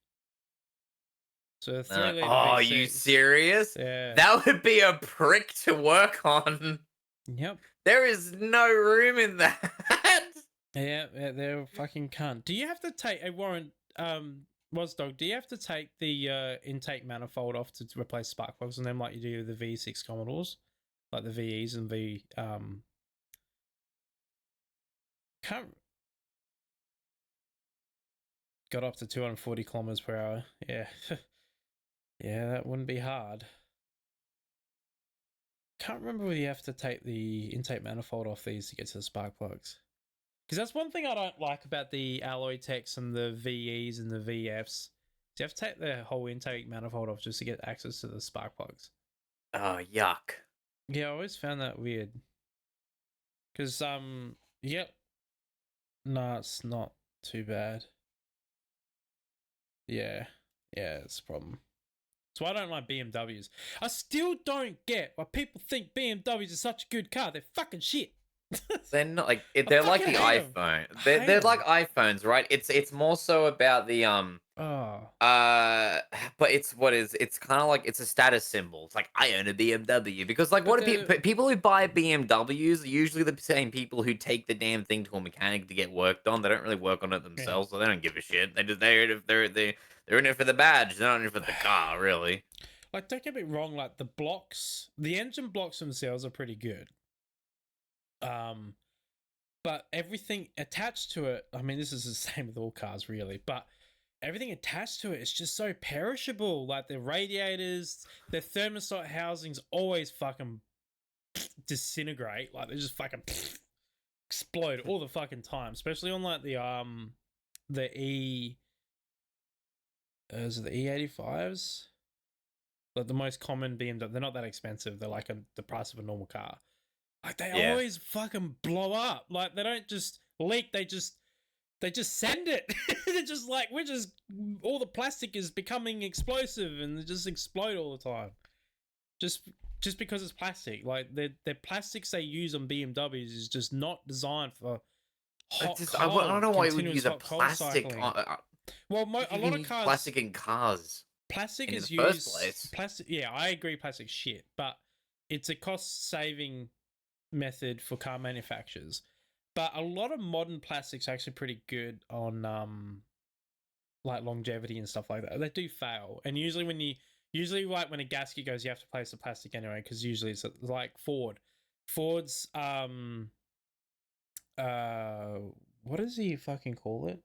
So a No. 3 liter Oh, V6. you serious? Yeah. That would be a prick to work on. Yep. There is no room in that. Yeah, they're fucking cunt. Do you have to take a Warren Wasdog, do you have to take the intake manifold off to replace spark plugs on them like you do with the V6 Commodores? Like the VEs and the can't got up to 240 kilometers per hour. Yeah. Yeah, that wouldn't be hard. Can't remember whether you have to take the intake manifold off these to get to the spark plugs. Because that's one thing I don't like about the alloy techs and the VEs and the VFs. You have to take the whole intake manifold off just to get access to the spark plugs. Oh, yuck. Yeah, I always found that weird. Because, yep. No, it's not too bad. Yeah. Yeah, it's a problem. So I don't like BMWs. I still don't get why people think BMWs are such a good car. They're fucking shit. They're not like they're like the fucking hate 'em. iPhone. Hate They're 'em. like iPhones, right? It's more so about the Oh. but it's kind of like it's a status symbol. It's like I own a BMW because like But what do people who buy BMWs are usually the same people who take the damn thing to a mechanic to get worked on. They don't really work on it themselves, so they don't give a shit. They're in it for the badge. They're not in it for the car, really. Like, don't get me wrong, like the blocks, the engine blocks themselves are pretty good. But everything attached to it, I mean, this is the same with all cars, really, but everything attached to it is just so perishable. Like the radiators, the thermostat housings always fucking disintegrate. Like they just fucking explode all the fucking time, especially on like the is it the E85s? Like the most common BMW. They're not that expensive. They're like the price of a normal car. Like they Yeah. always fucking blow up. Like they don't just leak. They just send it. They're just like all the plastic is becoming explosive and they just explode all the time. Just because it's plastic. Like the plastics they use on BMWs is just not designed for hot, I don't know why you would continuous use a hot, cold plastic. cycling. Well, If a you lot can of use cars plastic in cars plastic in is the used first place. plastic. Yeah, I agree. Plastic shit, but it's a cost saving method for car manufacturers. But a lot of modern plastics are actually pretty good on like longevity and stuff like that. They do fail, and usually like when a gasket goes, you have to replace the plastic anyway because usually it's like Ford's what does he fucking call it?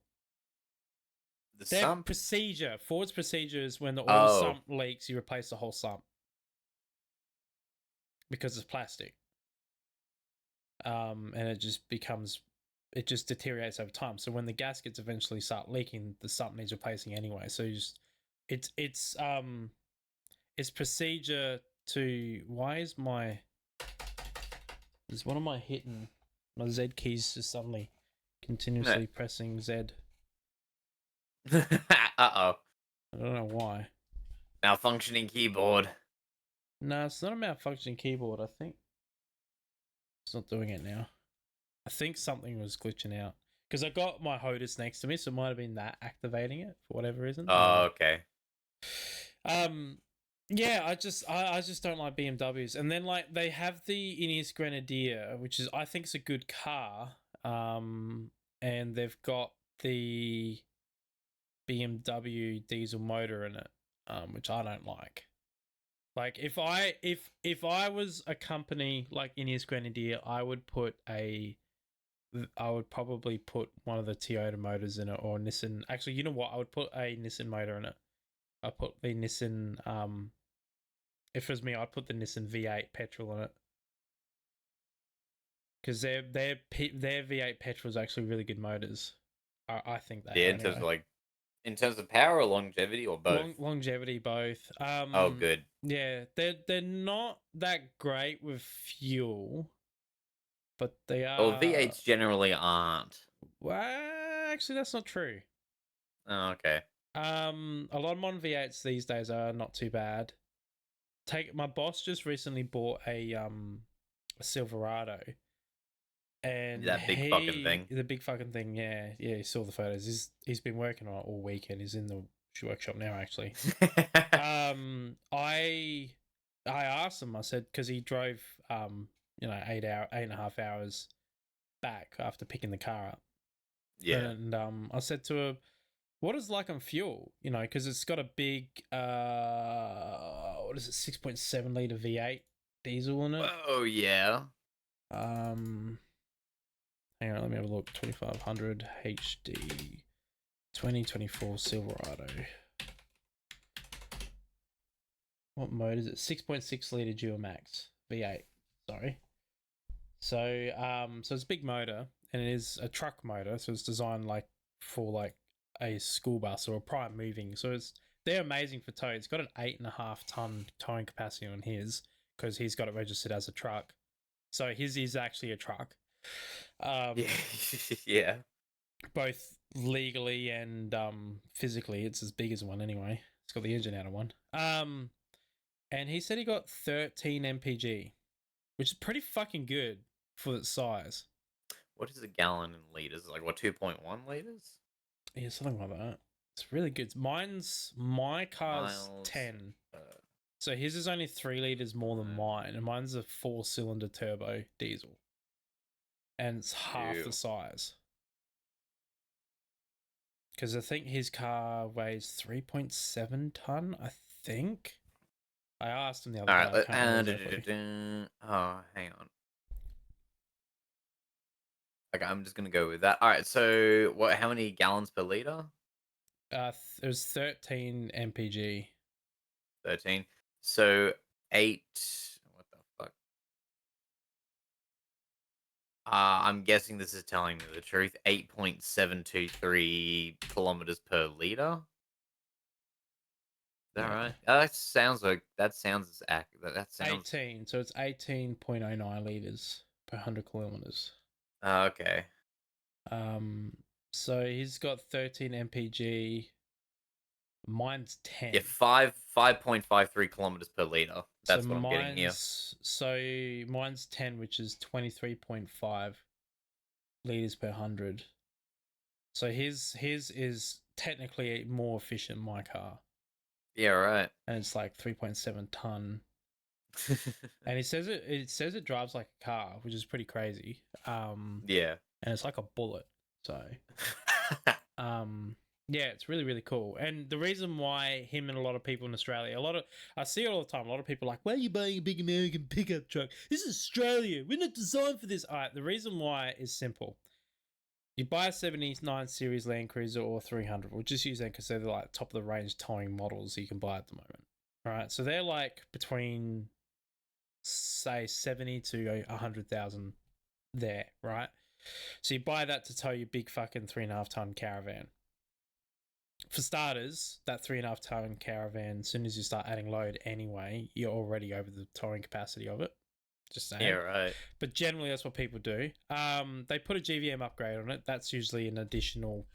The Their sump. procedure. Ford's procedure is when the oil Oh. sump leaks, you replace the whole sump because it's plastic. And it just deteriorates over time. So when the gaskets eventually start leaking, the sump needs replacing anyway. So it's procedure to is one of my hitting my Z keys just suddenly continuously pressing Z. Uh-oh. I don't know why. Malfunctioning keyboard. No, it's not a malfunctioning keyboard. I think it's not doing it now. I think something was glitching out because I got my HOTAS next to me, so it might have been that activating it for whatever reason. Oh, okay. Yeah, I just don't like BMWs, and then like they have the Ineos Grenadier, which is I think is a good car. And they've got the BMW diesel motor in it, which I don't like. Like if I was a company like Ineos Grenadier, I would probably put one of the Toyota motors in it or Nissan. Actually, you know what? I would put a Nissan motor in it. I put the Nissan. If it was me, I'd put the Nissan V8 petrol in it because their V8 petrol is actually really good motors. I think they Yeah, are in terms of anyway. in terms of power or longevity or both. Longevity, both. Oh, good. Yeah, they're not that great with fuel, but they are. Well, V8s generally aren't. Well, actually, that's not true. Oh, okay. A lot of modern V8s these days are not too bad. My boss just recently bought a Silverado, and That big fucking thing. the big fucking thing. Yeah, he saw the photos. He's been working on it all weekend. He's in the workshop now actually. I asked him. I said because he drove 8.5 hours back after picking the car up. Yeah. And I said to her, what is like on fuel? Because it's got a big what is it, 6.7 liter V8 diesel in it. Oh yeah. Hang on, let me have a look. 2500 HD 2024 Silverado. What mode is it? 6.6 liter Duramax V8. Sorry. So it's a big motor, and it is a truck motor, so it's designed like for like a school bus or a prime moving. So they're amazing for tow. It's got an 8.5-ton towing capacity on his because he's got it registered as a truck. So his is actually a truck. Yeah. Yeah. Both legally and physically, it's as big as one anyway. It's got the engine out of one. And he said he got 13 mpg, which is pretty fucking good for its size. What is a gallon in liters? Like what, 2.1 liters? Yeah, something like that. It's really good. My car's Miles. 10. So his is only 3 liters more than mine, and mine's a 4-cylinder turbo diesel. And it's half the size. Because I think his car weighs 3.7 ton, I think. I asked him the other All day. right. I can't remember exactly. Oh, hang on. Okay, I'm just gonna go with that. All right. So, what? How many gallons per liter? It was 13 mpg. 13. So 8. What the fuck? I'm guessing this is telling me the truth. 8.723 kilometers per liter. Is that right? That sounds accurate. That sounds 18. So it's 18.09 liters per 100 kilometers. okay. So he's got 13 mpg. Mine's 10. Yeah, 5.53 kilometers per liter. That's what I'm getting here. Mine's 10, which is 23.5 liters per 100. So his is technically more efficient than my car, Yeah, right. and it's like 3.7 ton. And it says it drives like a car, which is pretty crazy. Yeah. And it's like a bullet. So yeah, it's really, really cool. And the reason why him and a lot of people in Australia, I see it all the time. A lot of people are like, why are you buying a big American pickup truck? This is Australia. We're not designed for this. All right, the reason why is simple. You buy a 79 series Land Cruiser or 300. We'll just use them because they're like top of the range towing models you can buy at the moment. All right, so they're like between, say, 70 to 100,000 there, right? So you buy that to tow your big fucking 3.5-ton caravan. For starters, that 3.5-ton caravan, as soon as you start adding load anyway, you're already over the towing capacity of it. Just saying. Yeah, right. But generally, that's what people do. They put a GVM upgrade on it. That's usually an additional,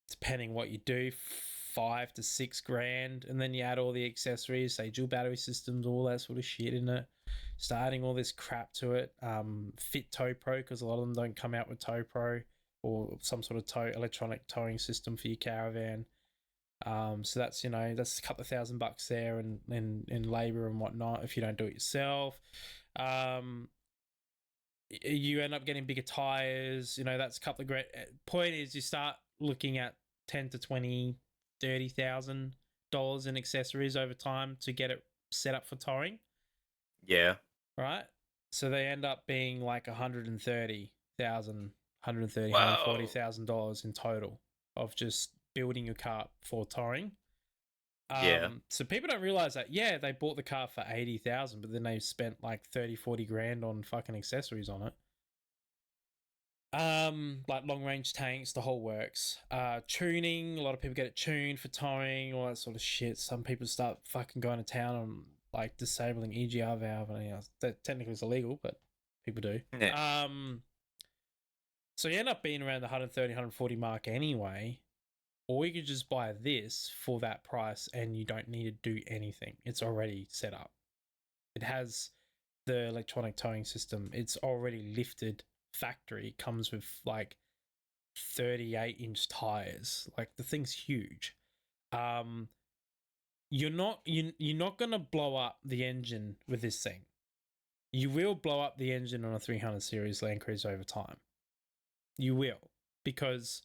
depending what you do, 5 to 6 grand. And then you add all the accessories, say dual battery systems, all that sort of shit in it. Starting all this crap to it. Fit Tow Pro, because a lot of them don't come out with Tow Pro or some sort of electronic towing system for your caravan. So that's that's a couple of $1,000 there in labor and whatnot if you don't do it yourself. You end up getting bigger tires. That's a couple of great. Point is, you start looking at 10 to 20, $30,000 in accessories over time to get it set up for towing. Yeah. Right. So they end up being like $130,000, Whoa. $140,000 in total of just building your car for towing. Yeah. So people don't realize that, yeah, they bought the car for 80,000, but then they spent like 30, 40 grand on fucking accessories on it. Like long range tanks, the whole works. Tuning, a lot of people get it tuned for towing, all that sort of shit. Some people start fucking going to town on like disabling EGR valve, and that technically is illegal, but people do. Yeah. So you end up being around the 130, 140 mark anyway. Or you could just buy this for that price and you don't need to do anything. It's already set up. It has the electronic towing system. It's already lifted factory. It comes with like 38-inch tires. Like the thing's huge. You're not gonna blow up the engine with this thing. You will blow up the engine on a 300 series Land Cruiser over time. You will, because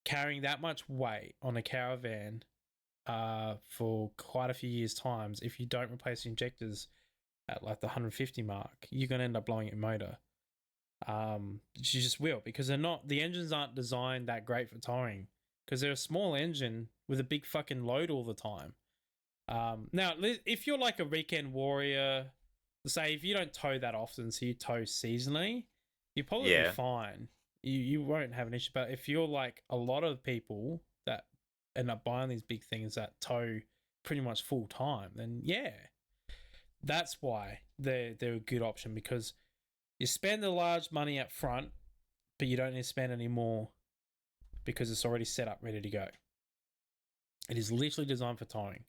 carrying that much weight on a caravan for quite a few years times, if you don't replace the injectors at like the 150 mark, you're gonna end up blowing your motor. You just will, because the engines aren't designed that great for towing, because they're a small engine with a big fucking load all the time. Now, if you're like a weekend warrior, say if you don't tow that often, so you tow seasonally, you'll probably be fine. You won't have an issue. But if you're like a lot of people that end up buying these big things that tow pretty much full time, then yeah, that's why they're a good option, because you spend a large money up front, but you don't need to spend any more because it's already set up, ready to go. It is literally designed for towing.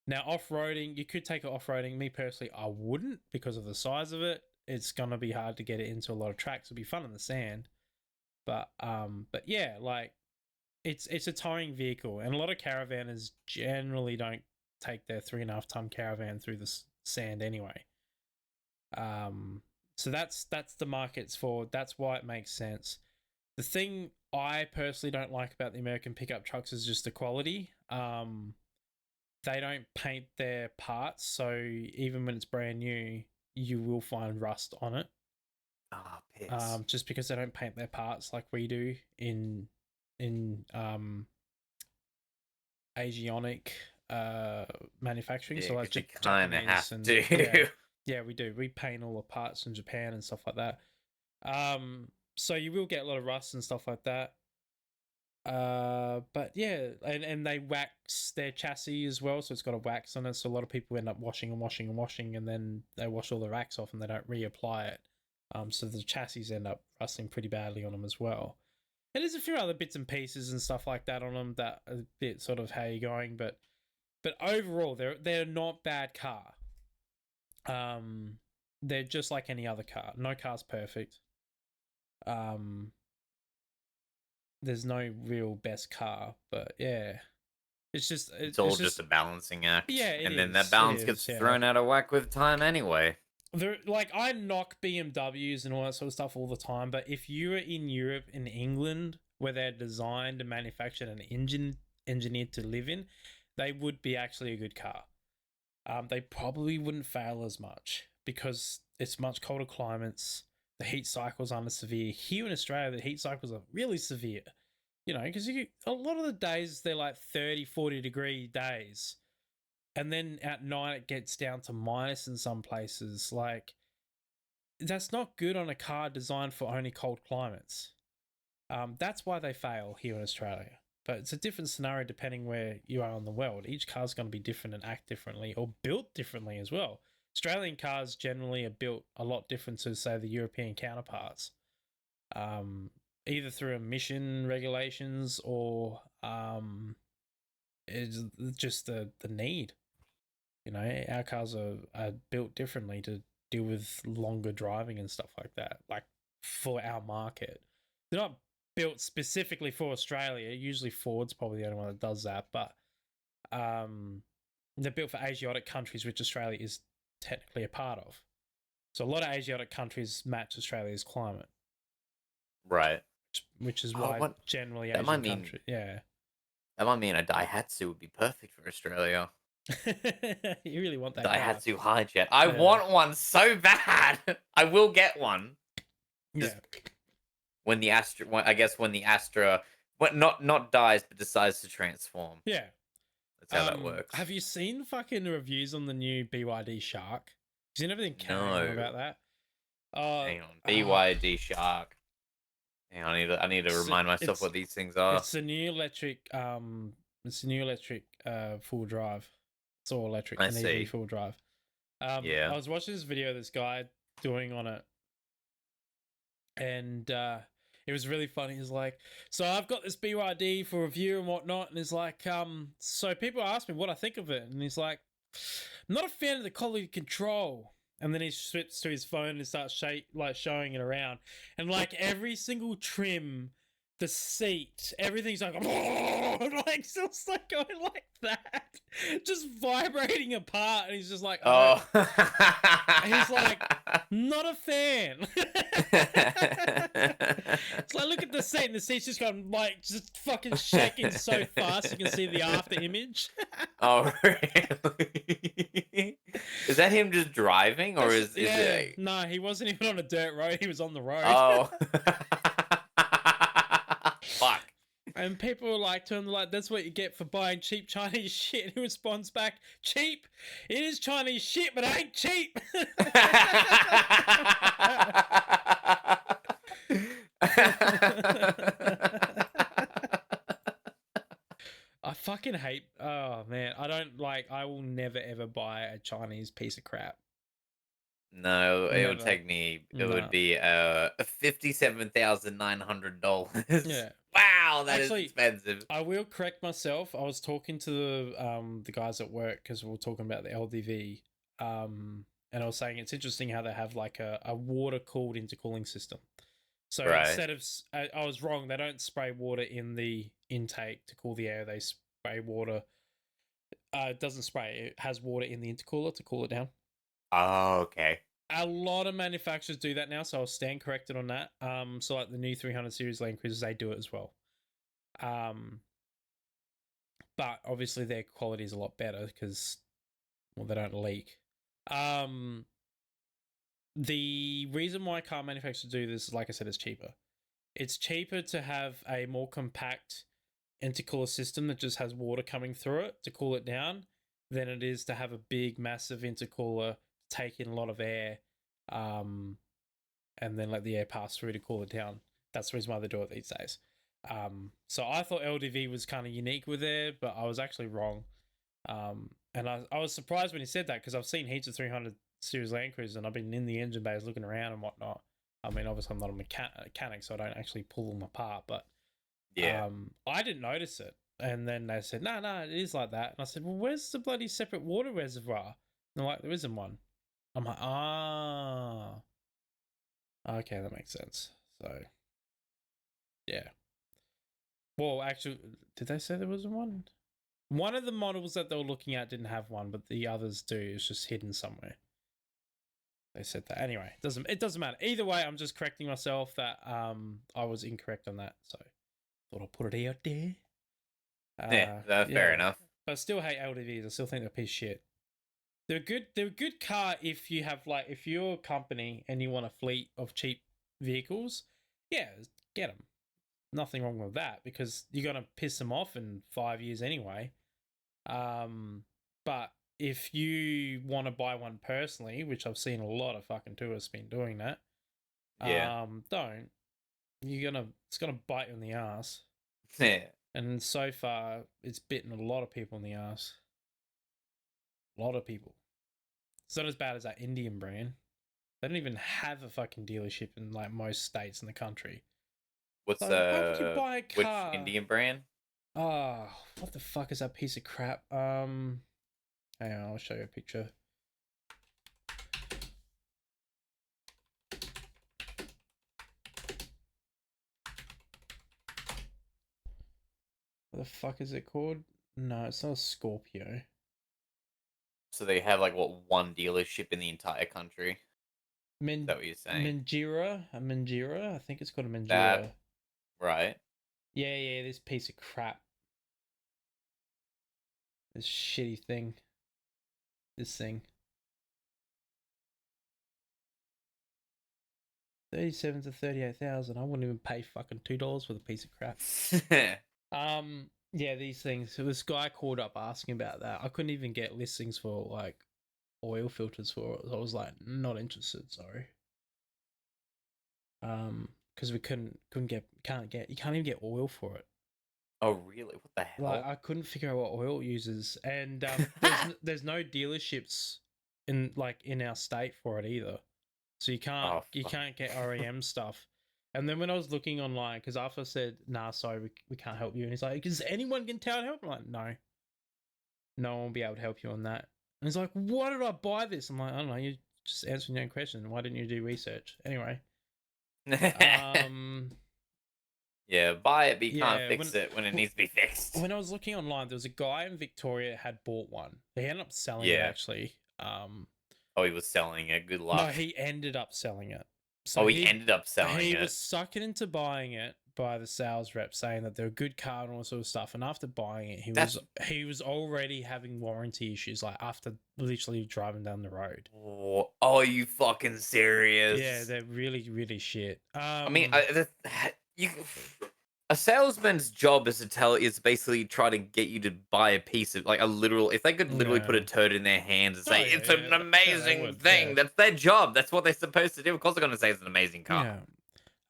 Now, off-roading, you could take it off-roading. Me personally, I wouldn't, because of the size of it. It's gonna be hard to get it into a lot of tracks. It'll be fun in the sand, but yeah, like it's a towing vehicle, and a lot of caravanners generally don't take their 3.5 ton caravan through the sand anyway. So that's the markets for. That's why it makes sense. The thing I personally don't like about the American pickup trucks is just the quality. They don't paint their parts, so even when it's brand new, you will find rust on it. Oh, piss. Just because they don't paint their parts like we do in Asianic manufacturing. Yeah, So like you kind of have and to. yeah, we do. We paint all the parts in Japan and stuff like that. So you will get a lot of rust and stuff like that. But yeah, and they wax their chassis as well, so it's got a wax on it. So a lot of people end up washing and washing and washing, and then they wash all the wax off and they don't reapply it. So the chassis end up rusting pretty badly on them as well. And there's a few other bits and pieces and stuff like that on them that are a bit sort of how you're going, but overall they're not bad car. They're just like any other car. No car's perfect. There's no real best car, but yeah, it's all just a balancing act. Yeah, and then that balance gets thrown out of whack with time anyway. Like, I knock BMWs and all that sort of stuff all the time, but if you are in Europe, in England, where they're designed and manufactured and engineered to live in, they would be actually a good car. They probably wouldn't fail as much because it's much colder climates. The heat cycles aren't as severe. Here in Australia, the heat cycles are really severe. You know, because a lot of the days they're like 30, 40-degree days. And then at night it gets down to minus in some places. Like, that's not good on a car designed for only cold climates. That's why they fail here in Australia. But it's a different scenario depending where you are in the world. Each car's going to be different and act differently, or built differently as well. Australian cars generally are built a lot different to, say, the European counterparts. Either through emission regulations or it's just the need. You know, our cars are built differently to deal with longer driving and stuff like that, like for our market. They're not built specifically for Australia. Usually Ford's probably the only one that does that, but they're built for Asiatic countries, which Australia is technically a part of. So a lot of Asiatic countries match Australia's climate. Right. Which is why generally Asian countries... Yeah. That might mean a Daihatsu would be perfect for Australia. You really want that Daihatsu Hijet. I want one so bad. I will get one. Yeah. When the Astra, not dies but decides to transform. Yeah. That's how that works. Have you seen fucking reviews on the new BYD Shark? Have you seen everything carrying on about that? Hang on, BYD Shark. Hang on, I need to remind myself what these things are. It's a new electric. Full drive. It's all electric. I see. EV full drive. Yeah. I was watching this video of this guy doing on it, and it was really funny. He's like, "So I've got this BYD for review and whatnot," and he's like, "So people ask me what I think of it," and he's like, "I'm not a fan of the quality control." And then he switches to his phone and starts showing it around. And like every single trim the seat, everything's like, like still like going like that, just vibrating apart, and he's just like, Oh. he's like, not a fan. It's like, look at the seat, and the seat's just going like just fucking shaking so fast you can see the after image. Oh, really? Is that him just driving, or is yeah, it? no, he wasn't even on a dirt road, he was on the road. Oh. Fuck. And people were like to him, like, that's what you get for buying cheap Chinese shit. And he responds back, cheap? It is Chinese shit, but it ain't cheap. I fucking hate, oh man, I will never ever buy a Chinese piece of crap. No, it would Never. take me. It No. would be $57,900. Yeah. Wow, that is Actually, expensive. I will correct myself. I was talking to the guys at work because we were talking about the LDV, and I was saying it's interesting how they have like a water cooled intercooling system. So Right. instead of I was wrong. They don't spray water in the intake to cool the air. They spray water. It doesn't spray. It has water in the intercooler to cool it down. Oh, okay. A lot of manufacturers do that now, so I'll stand corrected on that. So like the new 300 series Land Cruisers, they do it as well. But obviously their quality is a lot better because, well, they don't leak. The reason why car manufacturers do this, like I said, is cheaper. It's cheaper to have a more compact intercooler system that just has water coming through it to cool it down than it is to have a big, massive intercooler take in a lot of air, and then let the air pass through to cool it down. That's the reason why they do it these days. So I thought LDV was kind of unique with it, but I was actually wrong. And I was surprised when he said that because I've seen heaps of 300 series Land Cruisers and I've been in the engine bays looking around and whatnot. I mean, obviously I'm not a mechanic, so I don't actually pull them apart, but Yeah. I didn't notice it. And then they said, no, it is like that. And I said, well, where's the bloody separate water reservoir? And they're like, there isn't one. I'm like, okay, that makes sense. So, yeah. Well, actually, did they say there wasn't one? One of the models that they were looking at didn't have one, but the others do. It's just hidden somewhere. They said that. Anyway, it doesn't matter. Either way, I'm just correcting myself that I was incorrect on that. So thought I'll put it out there. Fair enough. But I still hate LDVs. I still think they're a piece of shit. They're good. They're a good car if you have if you're a company and you want a fleet of cheap vehicles. Yeah, get them. Nothing wrong with that because you're gonna piss them off in 5 years anyway. But if you want to buy one personally, which I've seen a lot of fucking tourists been doing that, don't. It's gonna bite you in the ass. Yeah. And so far, it's bitten a lot of people in the ass. A lot of people. It's not as bad as that Indian brand. They don't even have a fucking dealership in most states in the country. What's So why would you buy a car? Which Indian brand? Oh, what the fuck is that piece of crap? Hang on, I'll show you a picture. What the fuck is it called? No, it's not a Scorpio. So they have one dealership in the entire country. Is that what you're saying? Manjira. I think it's called a Manjira. That, right. Yeah, this piece of crap. This shitty thing. This thing. 37 to 38,000. I wouldn't even pay fucking $2 for the piece of crap. Yeah, these things. So this guy called up asking about that. I couldn't even get listings for oil filters for it. I was like, not interested, sorry. Because we can't even get oil for it. Oh really? What the hell? I couldn't figure out what oil it uses, and there's no dealerships in our state for it either. So you can't get REM stuff. And then when I was looking online, because Arthur said, "Nah, sorry, we can't help you," and he's like, "Is anyone in town help?" I'm like, no one will be able to help you on that. And he's like, "Why did I buy this?" I'm like, "I don't know. You just answering your own question. Why didn't you do research?" Anyway. Yeah, Yeah, buy it, but you can't Yeah, fix it when it needs to be fixed. when I was looking online, there was a guy in Victoria had bought one. He ended up selling it Yeah. actually. Oh, he was selling it. Good No, luck. he ended up selling it. So Oh, he ended up selling he it. was suckered into buying it by the sales rep, saying that they're a good car and all sort of stuff. And after buying it, he was already having warranty issues, like after literally driving down the road. Oh, are you fucking serious? Yeah, they're really, really shit. I mean, you, a salesman's job is basically try to get you to buy a piece of like a literal. If they could literally put a Yeah. turd in their hands and Oh, say yeah, it's yeah, an they amazing would, thing, yeah. that's their job. That's what they're supposed to do. Of course, they're gonna say it's an amazing car.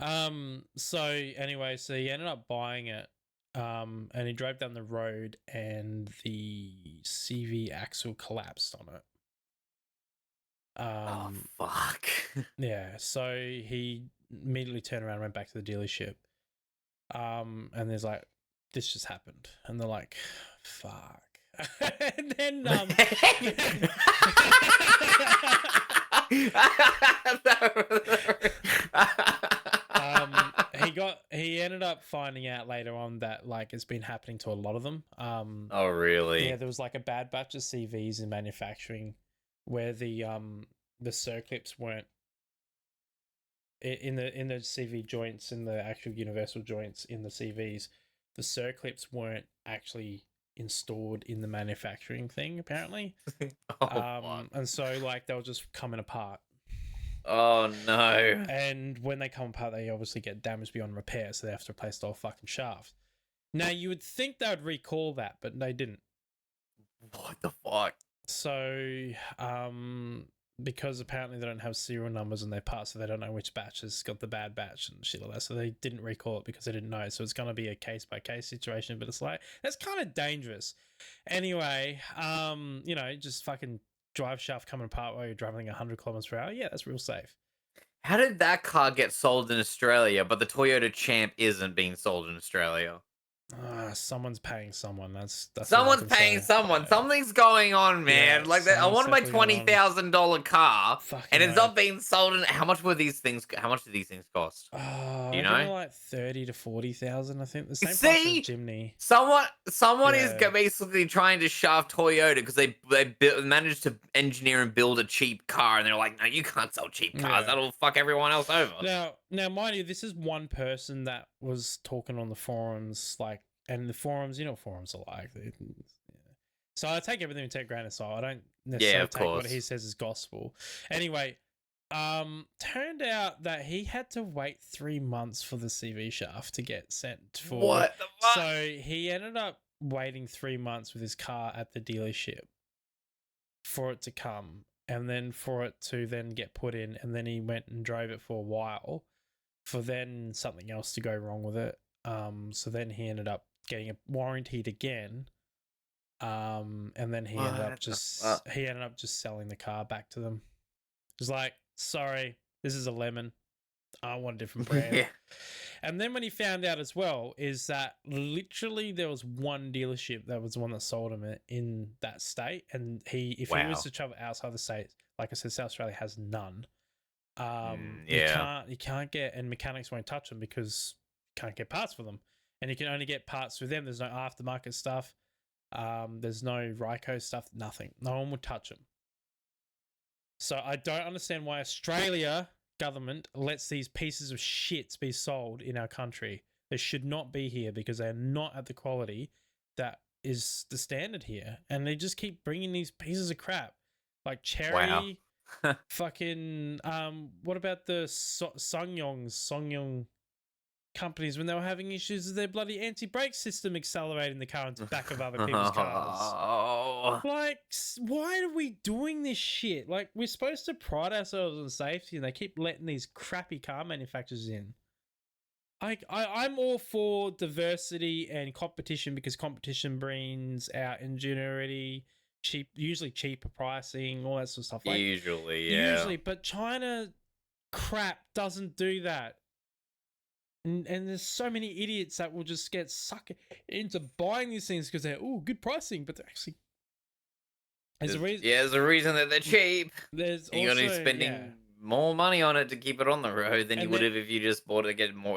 Yeah. So anyway, so he ended up buying it. And he drove down the road and the CV axle collapsed on it. Oh fuck. Yeah, so he immediately turned around and went back to the dealership. And there's like, this just happened. And they're like, fuck. And then he ended up finding out later on that like it's been happening to a lot of them. Oh really? Yeah, there was like a bad batch of CVs in manufacturing where the circlips weren't in the CV joints, in the actual universal joints in the CVs, the circlips weren't actually installed in the manufacturing thing apparently. Oh fuck. And so like they were just coming apart. Oh no. And when they come apart, they obviously get damaged beyond repair, so they have to replace the whole fucking shaft. Now you would think they would recall that, but they didn't. What the fuck? So, because apparently they don't have serial numbers in their parts, so they don't know which batch has got the bad batch and shit like that. So they didn't recall it because they didn't know. So it's going to be a case by case situation. But it's like that's kind of dangerous. Anyway, just fucking drive shaft coming apart while you're driving 100 kilometers per hour. Yeah, that's real safe. How did that car get sold in Australia, but the Toyota Champ isn't being sold in Australia? Someone's paying someone. That's Someone's paying someone. Something's going on, man. Yeah, like that. I wanted my $20,000 car, and it's not being sold. How much were these things? How much do these things cost? Do you know? like 30 to 40,000. I think the same price as Jimny. Someone is basically trying to shaft Toyota because they managed to engineer and build a cheap car, and they're like, no, you can't sell cheap cars. That'll fuck everyone else over. Now, mind you, this is one person that was talking on the forums, and the forums, you know what forums are like. So I take everything with a grain of salt. I don't necessarily take what he says as gospel. Anyway, turned out that he had to wait 3 months for the CV shaft to get sent for. What the fuck? So he ended up waiting 3 months with his car at the dealership for it to come, and then for it to then get put in, and then he went and drove it for a while for then something else to go wrong with it. So then he ended up getting it warranted again. And then he ended up just selling the car back to them. It was like, sorry, this is a lemon. I want a different brand. Yeah. And then when he found out as well is that literally there was one dealership that was the one that sold him it in that state. And if he was to travel outside the state, like I said, South Australia has none. You can't get, and mechanics won't touch them because you can't get parts for them. And you can only get parts for them. There's no aftermarket stuff. There's no Ryco stuff, nothing. No one would touch them. So I don't understand why Australia government lets these pieces of shits be sold in our country. They should not be here because they're not at the quality that is the standard here. And they just keep bringing these pieces of crap like Cherry, fucking, what about the Songyong companies when they were having issues with their bloody anti-brake system accelerating the car into the back of other people's cars. Like, why are we doing this shit? Like, we're supposed to pride ourselves on safety, and they keep letting these crappy car manufacturers in. I'm all for diversity and competition because competition brings out ingenuity, usually cheaper pricing, all that sort of stuff. Like, usually, but China crap doesn't do that. And there's so many idiots that will just get sucked into buying these things because they're good pricing, but they're actually there's a reason. Yeah, there's a reason that they're cheap. There's you're also, gonna be spending more money on it to keep it on the road than you And would then have if you just bought a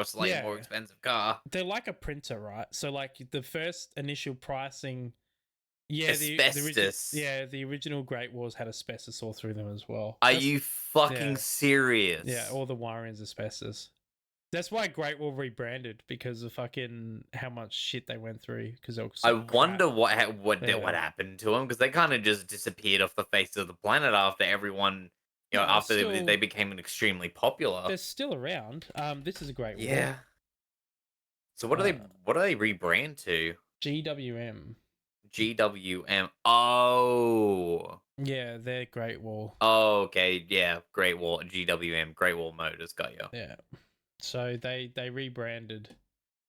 slightly more yeah, expensive car. they're like a printer, right? So like the first initial pricing, yeah, Asbestos. the original Great Wars had asbestos all through them as well. Are That's you fucking yeah, yeah, serious? all the wiring's asbestos. That's why Great Wall rebranded because of fucking how much shit they went through because they were I so wonder crap. what Yeah. happened to them because they kind of just disappeared off the face of the planet after everyone, No, it's after they still became extremely popular. they're still around. This is a Great Wall. Yeah. So what do Uh, they rebrand to? GWM. GWM. Oh. Yeah, they're Great Wall. Oh, okay. Yeah. Great Wall. GWM. Great Wall Motors. Got you. Yeah. So they rebranded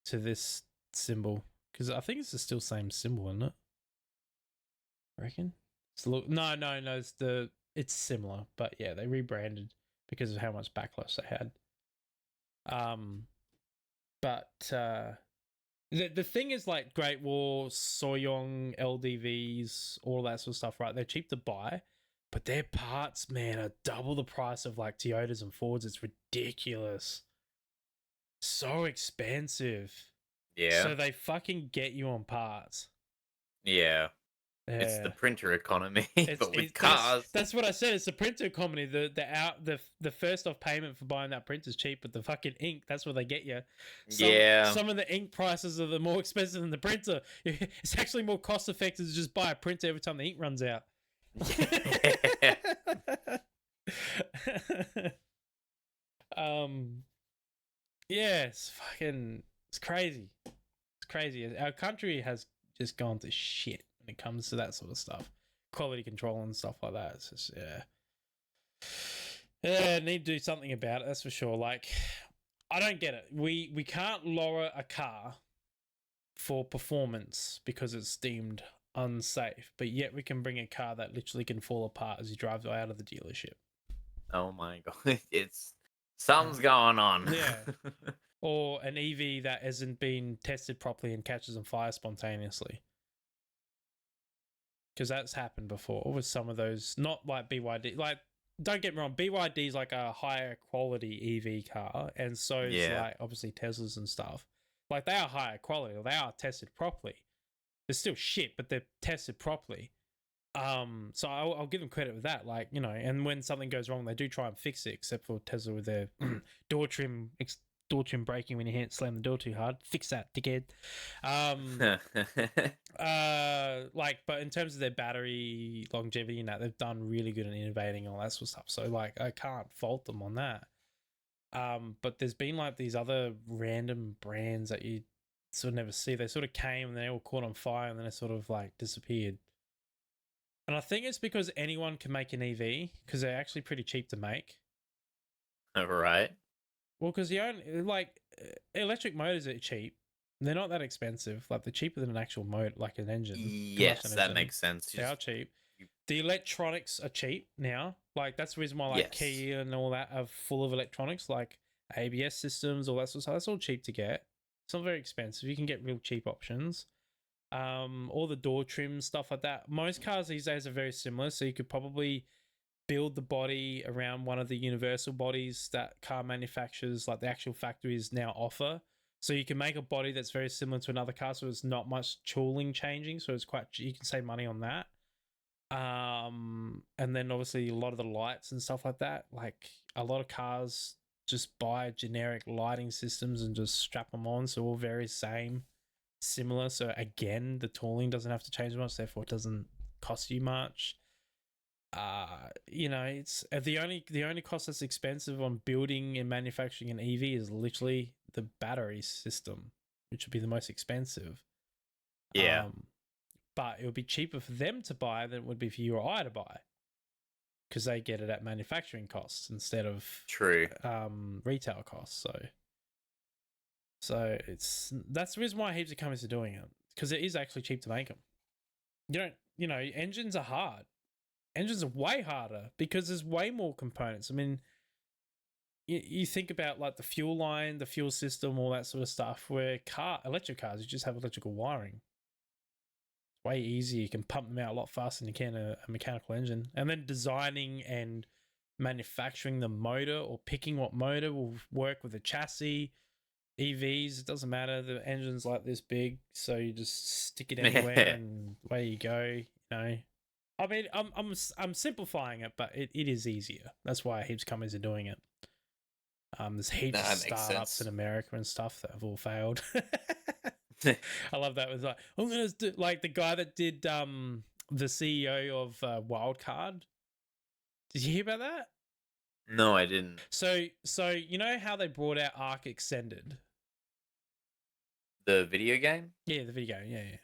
to this symbol because I think it's the still same symbol, isn't it? I reckon. No. It's similar, but yeah, they rebranded because of how much backlash they had. But the thing is, like Great Wall, Soyong, LDVs, all that sort of stuff, right? They're cheap to buy, but their parts, man, are double the price of like Toyotas and Fords. It's ridiculous. So expensive. Yeah. So they fucking get you on parts. Yeah. It's the Yeah. printer economy, but with That's cars. that's what I said. It's the printer company. The first off payment for buying that print is cheap, but the fucking ink, that's what they get you. Yeah. Some of the ink prices are the more expensive than the printer. It's actually more cost effective to just buy a printer every time the ink runs out. Yeah. um yeah, it's crazy. It's crazy. Our country has just gone to shit when it comes to that sort of stuff. Quality control and stuff like that. It's just yeah, need to do something about it. That's for sure. Like, I don't get it. We can't lower a car for performance because it's deemed unsafe, but yet we can bring a car that literally can fall apart as you drive out of the dealership. Oh my god. It's something's going on. Yeah. Or an EV that hasn't been tested properly and catches on fire spontaneously. Because that's happened before with some of those, not like BYD. Like, don't get me wrong, BYD is like a higher quality EV car, and so is Yeah. like obviously Teslas and stuff. Like, they are higher quality, or they are tested properly. They're still shit, but they're tested properly. So I'll give them credit with that. Like, you know, and when something goes wrong, they do try and fix it. Except for Tesla with their door trim braking when you slam the door too hard. Fix that, dickhead. But in terms of their battery longevity and that, they've done really good in innovating and all that sort of stuff. So like, I can't fault them on that. But there's been like these other random brands that you sort of never see. They sort of came and they all caught on fire and then they sort of like disappeared. And I think it's because anyone can make an EV because they're actually pretty cheap to make. Right. Well, because you own like electric motors are cheap. They're not that expensive. Like, they're cheaper than an actual motor, like an engine. Yes, Combustion that engine. makes sense. They are cheap. The electronics are cheap now. Like, that's the reason why like Yes. Kia and all that are full of electronics, like ABS systems, all that sort of stuff. That's all cheap to get. It's not very expensive. You can get real cheap options. All the door trim stuff like that. Most cars these days are very similar, so you could probably build the body around one of the universal bodies that car manufacturers, like the actual factories, now offer. So you can make a body that's very similar to another car, so it's not much tooling changing. So it's quite, you can save money on that. And then obviously a lot of the lights and stuff like that. Like, a lot of cars just buy generic lighting systems and just strap them on, so all very similar. So again, the tooling doesn't have to change much, therefore it doesn't cost you much. You know, it's the only cost that's expensive on building and manufacturing an EV is literally the battery system, which would be the most expensive. Yeah. But it would be cheaper for them to buy than it would be for you or I to buy, because they get it at manufacturing costs instead of True. retail costs. So that's the reason why heaps of companies are doing it, because it is actually cheap to make them. Engines are hard. Engines are way harder because there's way more components. I mean, you think about like the fuel line, the fuel system, all that sort of stuff, where electric cars, you just have electrical wiring. It's way easier. You can pump them out a lot faster than you can a mechanical engine. And then designing and manufacturing the motor or picking what motor will work with the chassis. EVs, it doesn't matter. The engine's like this big, so you just stick it anywhere and away you go. You know, I mean, I'm simplifying it, but it is easier. That's why heaps of companies are doing it. There's heaps of That makes startups sense. in America and stuff that have all failed. I love that. It was like, I'm gonna do like the guy that did the CEO of Wildcard. Did you hear about that? No, I didn't. So you know how they brought out Arc Extended? The video game? Yeah, the video. Yeah, yeah.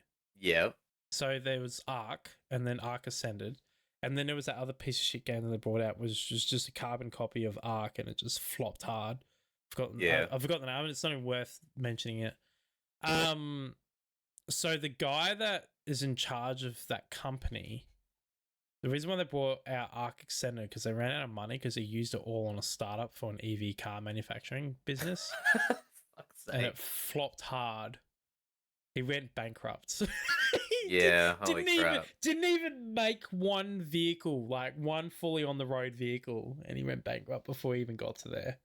Yep. So there was Arc, and then Arc Ascended, and then there was that other piece of shit game that they brought out, which was just a carbon copy of Arc, and it just flopped hard. Yeah. I've forgotten the name. It's not even worth mentioning it. So the guy that is in charge of that company, the reason why they brought out Arc Extended because they ran out of money because they used it all on a startup for an EV car manufacturing business, Fuck's and it sake. flopped hard. He went bankrupt. Yeah, holy crap. Didn't even make one vehicle, like one fully on the road vehicle, and he went bankrupt before he even got to there.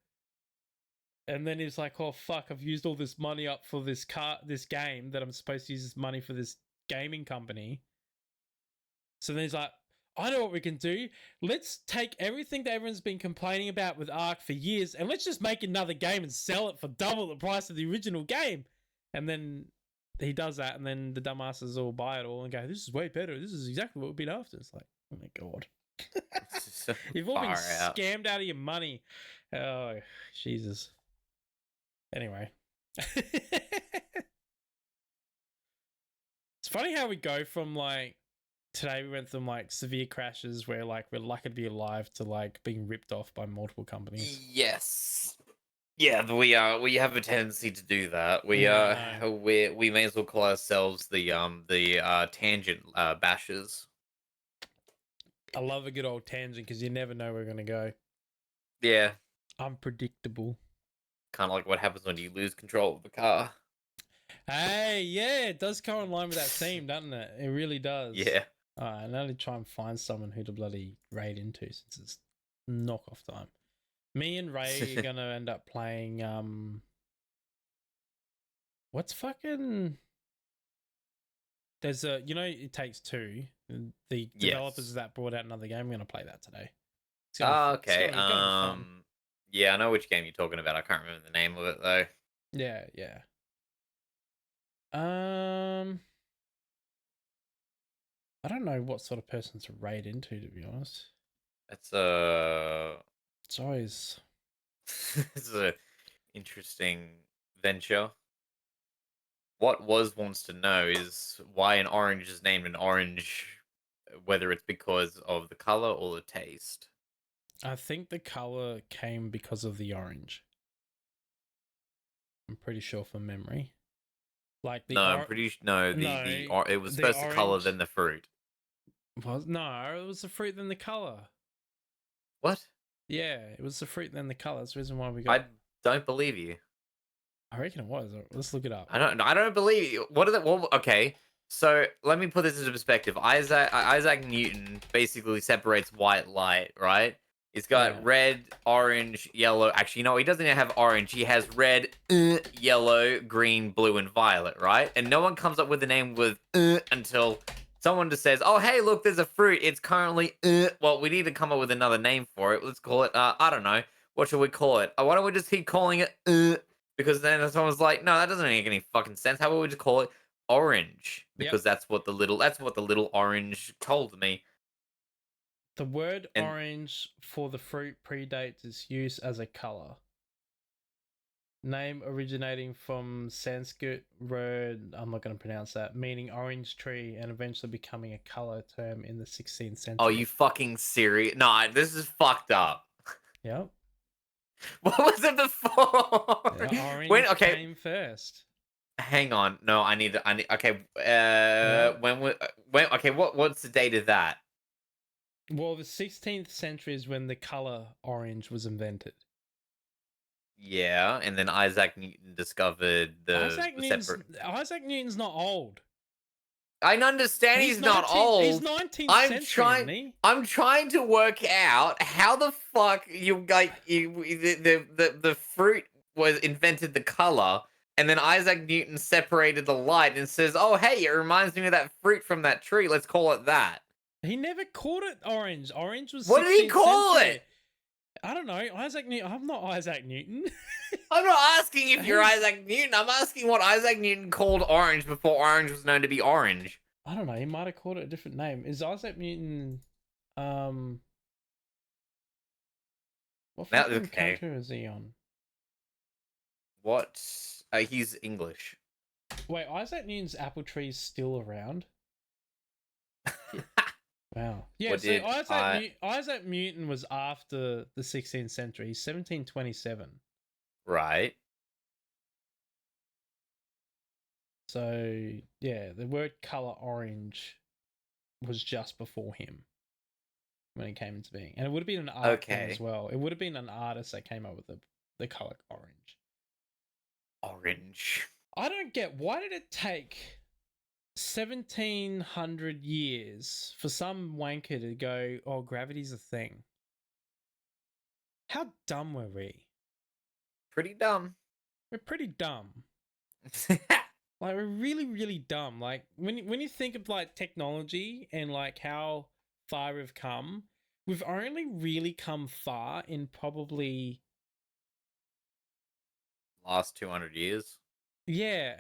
And then he's like, "Oh fuck, I've used all this money up for this game that I'm supposed to use this money for this gaming company." So then he's like, "I know what we can do. Let's take everything that everyone's been complaining about with Ark for years, and let's just make another game and sell it for double the price of the original game." And then he does that, and then the dumbasses all buy it all and go, "This is way better. This is exactly what we've been after." It's like, oh my god. You've all been Far out. scammed out of your money. Oh, Jesus. Anyway. It's funny how we go from like today we went from like severe crashes where like we're lucky to be alive to like being ripped off by multiple companies. Yes. Yeah, we have a tendency to do that. We Yeah, I we may as well call ourselves the tangent bashers. I love a good old tangent because you never know where we're gonna go. Yeah, Unpredictable. kind of like what happens when you lose control of the car. Hey, yeah, it does go in line with that theme, doesn't it? It really does. Yeah. Alright, now to try and find someone who to bloody raid into since it's knockoff time. Me and Ray are gonna end up playing what's fucking there's a It Takes Two. The developers Yes. that brought out another game, I'm gonna play that today. Oh, okay. It's gonna be fun. Yeah, I know which game you're talking about. I can't remember the name of it though. Yeah, yeah. I don't know what sort of person to raid into, to be honest. It's It's always it's a interesting venture. What wants to know is why an orange is named an orange, whether it's because of the color or the taste. I think the color came because of the orange. I'm pretty sure from memory. Like the No, I'm pretty no. It was the first the color, orange then the fruit. no, it was the fruit then the color. What? Yeah, it was the fruit then the color. That's the reason why we I got. don't believe you. I reckon it was. Let's look it up. I don't believe you. What are the? Well, okay. So let me put this into perspective. Isaac Newton basically separates white light, right? He's got Yeah. red, orange, yellow. Actually, no, he doesn't even have orange. He has red, yellow, green, blue, and violet, right? And no one comes up with a name with until someone just says, "Oh, hey, look, there's a fruit. It's currently well, we need to come up with another name for it. Let's call it I don't know. What should we call it? Why don't we just keep calling it because then someone's like, no, that doesn't make any fucking sense. How about we just call it orange? Because that's what the little orange told me. The word And orange for the fruit predates its use as a color. Name originating from Sanskrit word, I'm not going to pronounce that, meaning orange tree and eventually becoming a color term in the 16th century. oh, you fucking serious? Nah, this is fucked up. Yep. What was it before? Yeah, orange came first. Hang on. No, I need okay. Yep. Okay, what's the date of that? Well, the 16th century is when the color orange was invented. Yeah, and then Isaac Newton discovered Isaac Newton's not old. I understand he's not 19 old. He's 19th I'm century, trying. isn't he? I'm trying to work out how the fuck the fruit was invented the color, and then Isaac Newton separated the light and says, "Oh, hey, it reminds me of that fruit from that tree. Let's call it that." He never called it orange. Orange was What did he 16th call century. it? I don't know. Isaac Newton. I'm not Isaac Newton. I'm not asking if you're He's- Isaac Newton. I'm asking what Isaac Newton called orange before orange was known to be orange. I don't know. He might have called it a different name. Is Isaac Newton? What That- fucking okay. country is he on? What? He's English. Wait, Isaac Newton's apple tree is still around? Wow. Yeah, What so did Isaac Newton was after the 16th century. He's 1727. Right. So, yeah, the word colour orange was just before him when it came into being. And it would have been an art thing Okay. as well. It would have been an artist that came up with the colour orange. Orange. I don't get, why did it take 1700 years for some wanker to go, oh, gravity's a thing? How dumb were we? Pretty dumb. We're pretty dumb. Like, we're really, really dumb. Like, when you think of, like, technology and, like, how far we've come, we've only really come far in probably... Last 200 years. Yeah.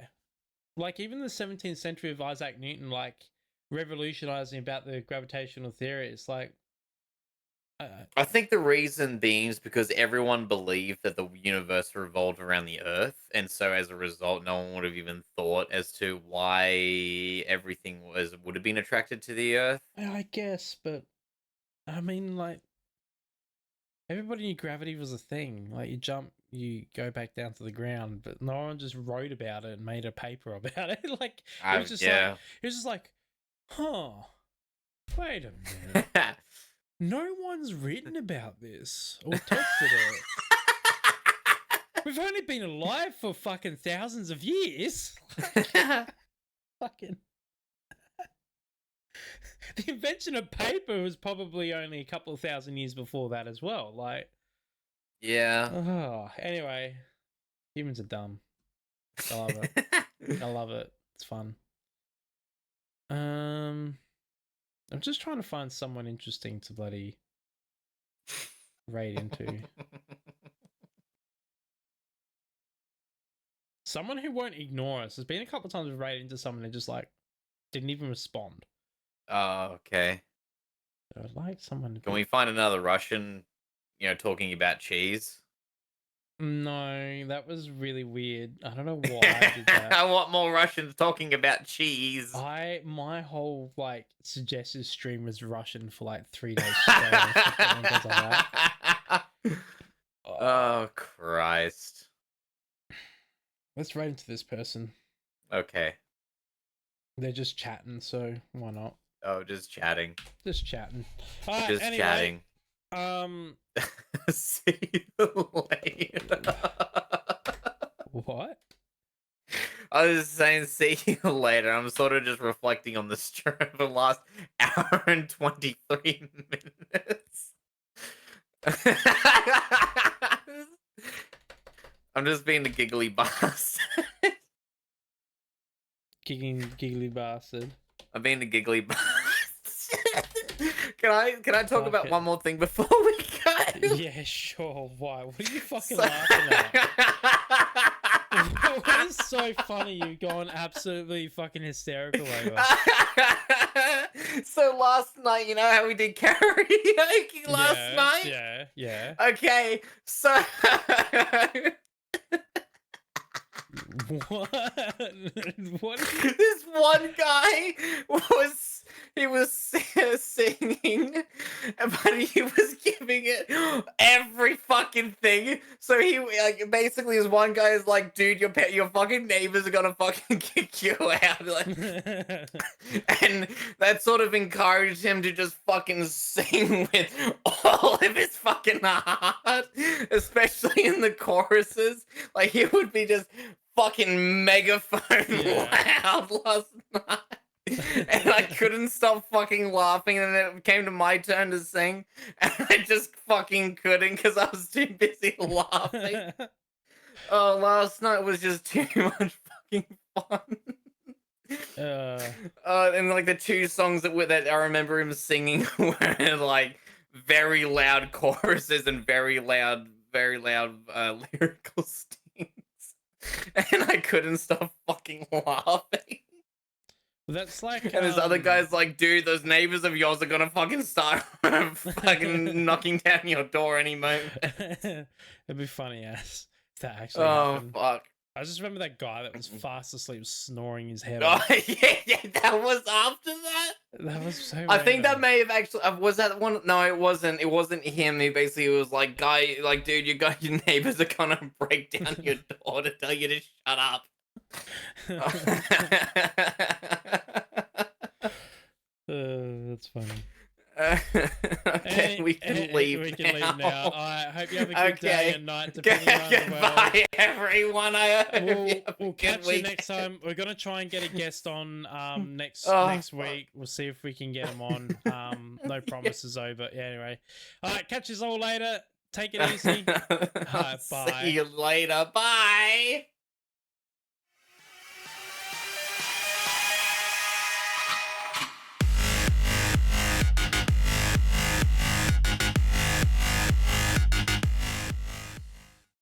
Like, even the 17th century of Isaac Newton, like, revolutionizing about the gravitational theory, it's like... I think the reason being is because everyone believed that the universe revolved around the Earth, and so as a result, no one would have even thought as to why everything would have been attracted to the Earth. I guess, but... I mean, like... Everybody knew gravity was a thing. Like, you jump, you go back down to the ground, but no one just wrote about it and made a paper about it. Like, it was just Yeah. like, it was just like, huh, wait a minute. No one's written about this or tested it. We've only been alive for fucking thousands of years. Fucking. The invention of paper was probably only a couple of thousand years before that as well. Like, Yeah. oh, anyway, humans are dumb. I love it. I love it. It's fun. I'm just trying to find someone interesting to bloody raid into. Someone who won't ignore us. There's been a couple of times we've raided into someone and just like didn't even respond. Oh, okay. So I'd like someone to Can we find another Russian, talking about cheese? No, that was really weird. I don't know why I did that. I want more Russians talking about cheese. My whole like suggested stream was Russian for like 3 days straight. Or something like that. Oh, Christ. Let's raid into this person. Okay. They're just chatting, so why not? Oh, just chatting. Just chatting. All right, Just anyway, chatting. See you later. What? I was saying, see you later. I'm sort of just reflecting on the stream of the last hour and 23 minutes. I'm just being a giggly bastard. Giggly bastard. I'm being a giggly bastard. Can I talk Fuck about it. one more thing before we go? Yeah, sure. Why? What are you fucking laughing at? What is so funny? You've gone absolutely fucking hysterical over. So last night, you know how we did karaoke last night? Yeah. Okay, so What? What? this one guy was singing, but he was giving it every fucking thing. So he basically this one guy is like, dude, your fucking neighbors are gonna fucking kick you out, like, and that sort of encouraged him to just fucking sing with all of his fucking heart, especially in the choruses. Like he would be just fucking megaphone loud last night. and I couldn't stop fucking laughing. And then it came to my turn to sing, and I just fucking couldn't because I was too busy laughing. Oh, last night was just too much fucking fun. And like the two songs that I remember him singing were like very loud choruses and very loud lyrical stings, and I couldn't stop fucking laughing. That's like, And there's other guys like, dude, those neighbors of yours are gonna fucking start fucking knocking down your door any moment. It'd be funny as if that actually Oh happened. fuck. I just remember that guy that was fast asleep snoring his head Oh off. yeah, that was after that. That was so I think that random. may have actually was that one. No, it wasn't. It wasn't him. He basically was like, "Guy, like, dude, your neighbors are gonna break down your door to tell you to shut up." That's funny. Okay, we can leave. We can leave now. I hope you have a good day Okay. and night, depending on the world. Goodbye, everyone. I hope you have a We'll good catch you weekend. next time. We're gonna try and get a guest on next Oh, next fuck. week. We'll see if we can get him on. No promises though, but yeah, anyway. All right, catch you all later. Take it easy. Bye. See you later. Bye.